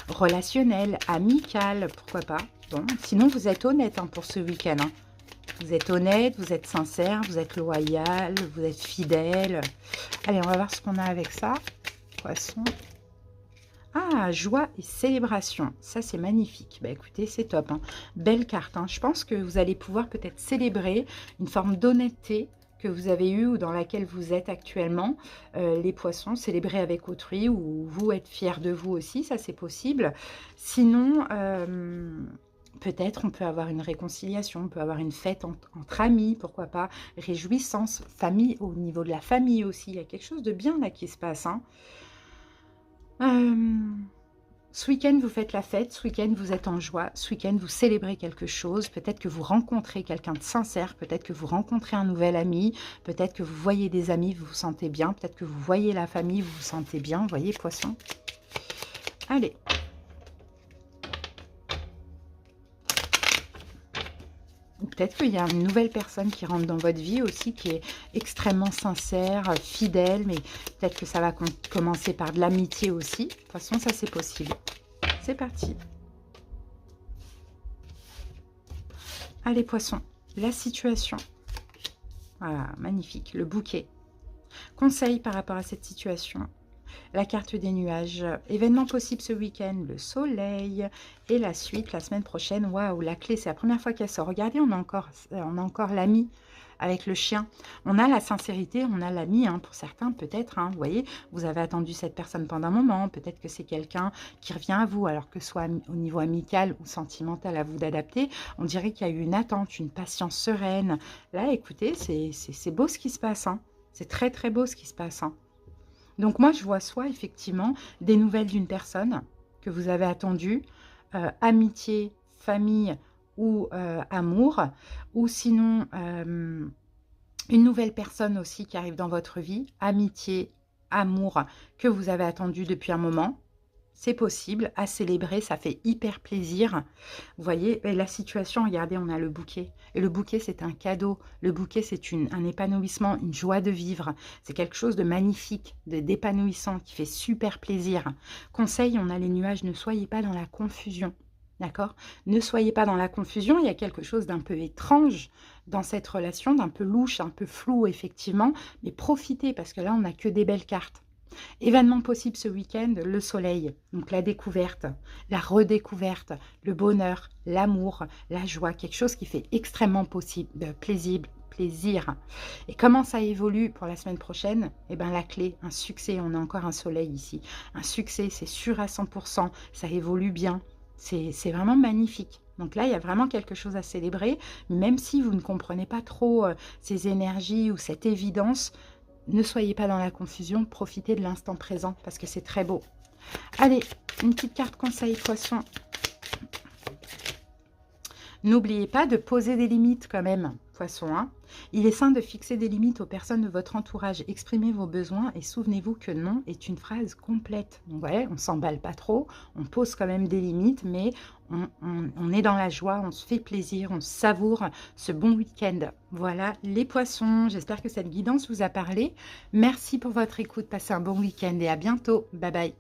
S1: relationnel, amical, pourquoi pas. Bon, sinon, vous êtes honnête hein, pour ce week-end. Hein. Vous êtes honnête, vous êtes sincère, vous êtes loyal, vous êtes fidèle. Allez, on va voir ce qu'on a avec ça. Poisson. Ah, joie et célébration. Ça, c'est magnifique. Bah, écoutez, c'est top, hein. Belle carte, hein. Je pense que vous allez pouvoir peut-être célébrer une forme d'honnêteté que vous avez eue ou dans laquelle vous êtes actuellement. Les poissons, célébrer avec autrui ou vous être fier de vous aussi, ça c'est possible. Sinon, peut-être on peut avoir une réconciliation, on peut avoir une fête entre amis, pourquoi pas, réjouissance, famille, au niveau de la famille aussi. Il y a quelque chose de bien là qui se passe, hein. Ce week-end, vous faites la fête, ce week-end, vous êtes en joie, ce week-end, vous célébrez quelque chose, peut-être que vous rencontrez quelqu'un de sincère, peut-être que vous rencontrez un nouvel ami, peut-être que vous voyez des amis, vous vous sentez bien, peut-être que vous voyez la famille, vous vous sentez bien, vous voyez, poisson. Allez. Peut-être qu'il y a une nouvelle personne qui rentre dans votre vie aussi, qui est extrêmement sincère, fidèle, mais peut-être que ça va commencer par de l'amitié aussi. De toute façon, ça c'est possible. C'est parti. Allez, poissons, la situation. Voilà, magnifique, le bouquet. Conseil par rapport à cette situation. La carte des nuages, événement possible ce week-end, le soleil et la suite la semaine prochaine. Waouh, la clé, c'est la première fois qu'elle sort. Regardez, on a encore l'ami avec le chien. On a la sincérité, on a l'ami, hein, pour certains peut-être. Hein, vous voyez, vous avez attendu cette personne pendant un moment. Peut-être que c'est quelqu'un qui revient à vous, alors que soit au niveau amical ou sentimental, à vous d'adapter. On dirait qu'il y a eu une attente, une patience sereine. Là, écoutez, c'est beau ce qui se passe. Hein. C'est très très beau ce qui se passe. Hein. Donc moi, je vois soit effectivement des nouvelles d'une personne que vous avez attendue, amitié, famille ou amour, ou sinon une nouvelle personne aussi qui arrive dans votre vie, amitié, amour, que vous avez attendu depuis un moment. C'est possible, à célébrer, ça fait hyper plaisir. Vous voyez, et la situation, regardez, on a le bouquet. Et le bouquet, c'est un cadeau. Le bouquet, c'est un épanouissement, une joie de vivre. C'est quelque chose de magnifique, d'épanouissant, qui fait super plaisir. Conseil, on a les nuages, ne soyez pas dans la confusion. D'accord? Ne soyez pas dans la confusion, il y a quelque chose d'un peu étrange dans cette relation, d'un peu louche, un peu flou, effectivement. Mais profitez, parce que là, on n'a que des belles cartes. Événement possible ce week-end, le soleil, donc la découverte, la redécouverte, le bonheur, l'amour, la joie, quelque chose qui fait extrêmement plaisir. Et comment ça évolue pour la semaine prochaine? Eh bien la clé, un succès, on a encore un soleil ici. Un succès, c'est sûr à 100%, ça évolue bien, c'est vraiment magnifique. Donc là, il y a vraiment quelque chose à célébrer, même si vous ne comprenez pas trop ces énergies ou cette évidence. Ne soyez pas dans la confusion, profitez de l'instant présent parce que c'est très beau. Allez, une petite carte conseil poisson. N'oubliez pas de poser des limites quand même, poisson. Hein. Il est sain de fixer des limites aux personnes de votre entourage. Exprimez vos besoins et souvenez-vous que non est une phrase complète. Donc ouais, on ne s'emballe pas trop, on pose quand même des limites, mais on est dans la joie, on se fait plaisir, on savoure ce bon week-end. Voilà les poissons, j'espère que cette guidance vous a parlé. Merci pour votre écoute, passez un bon week-end et à bientôt. Bye bye.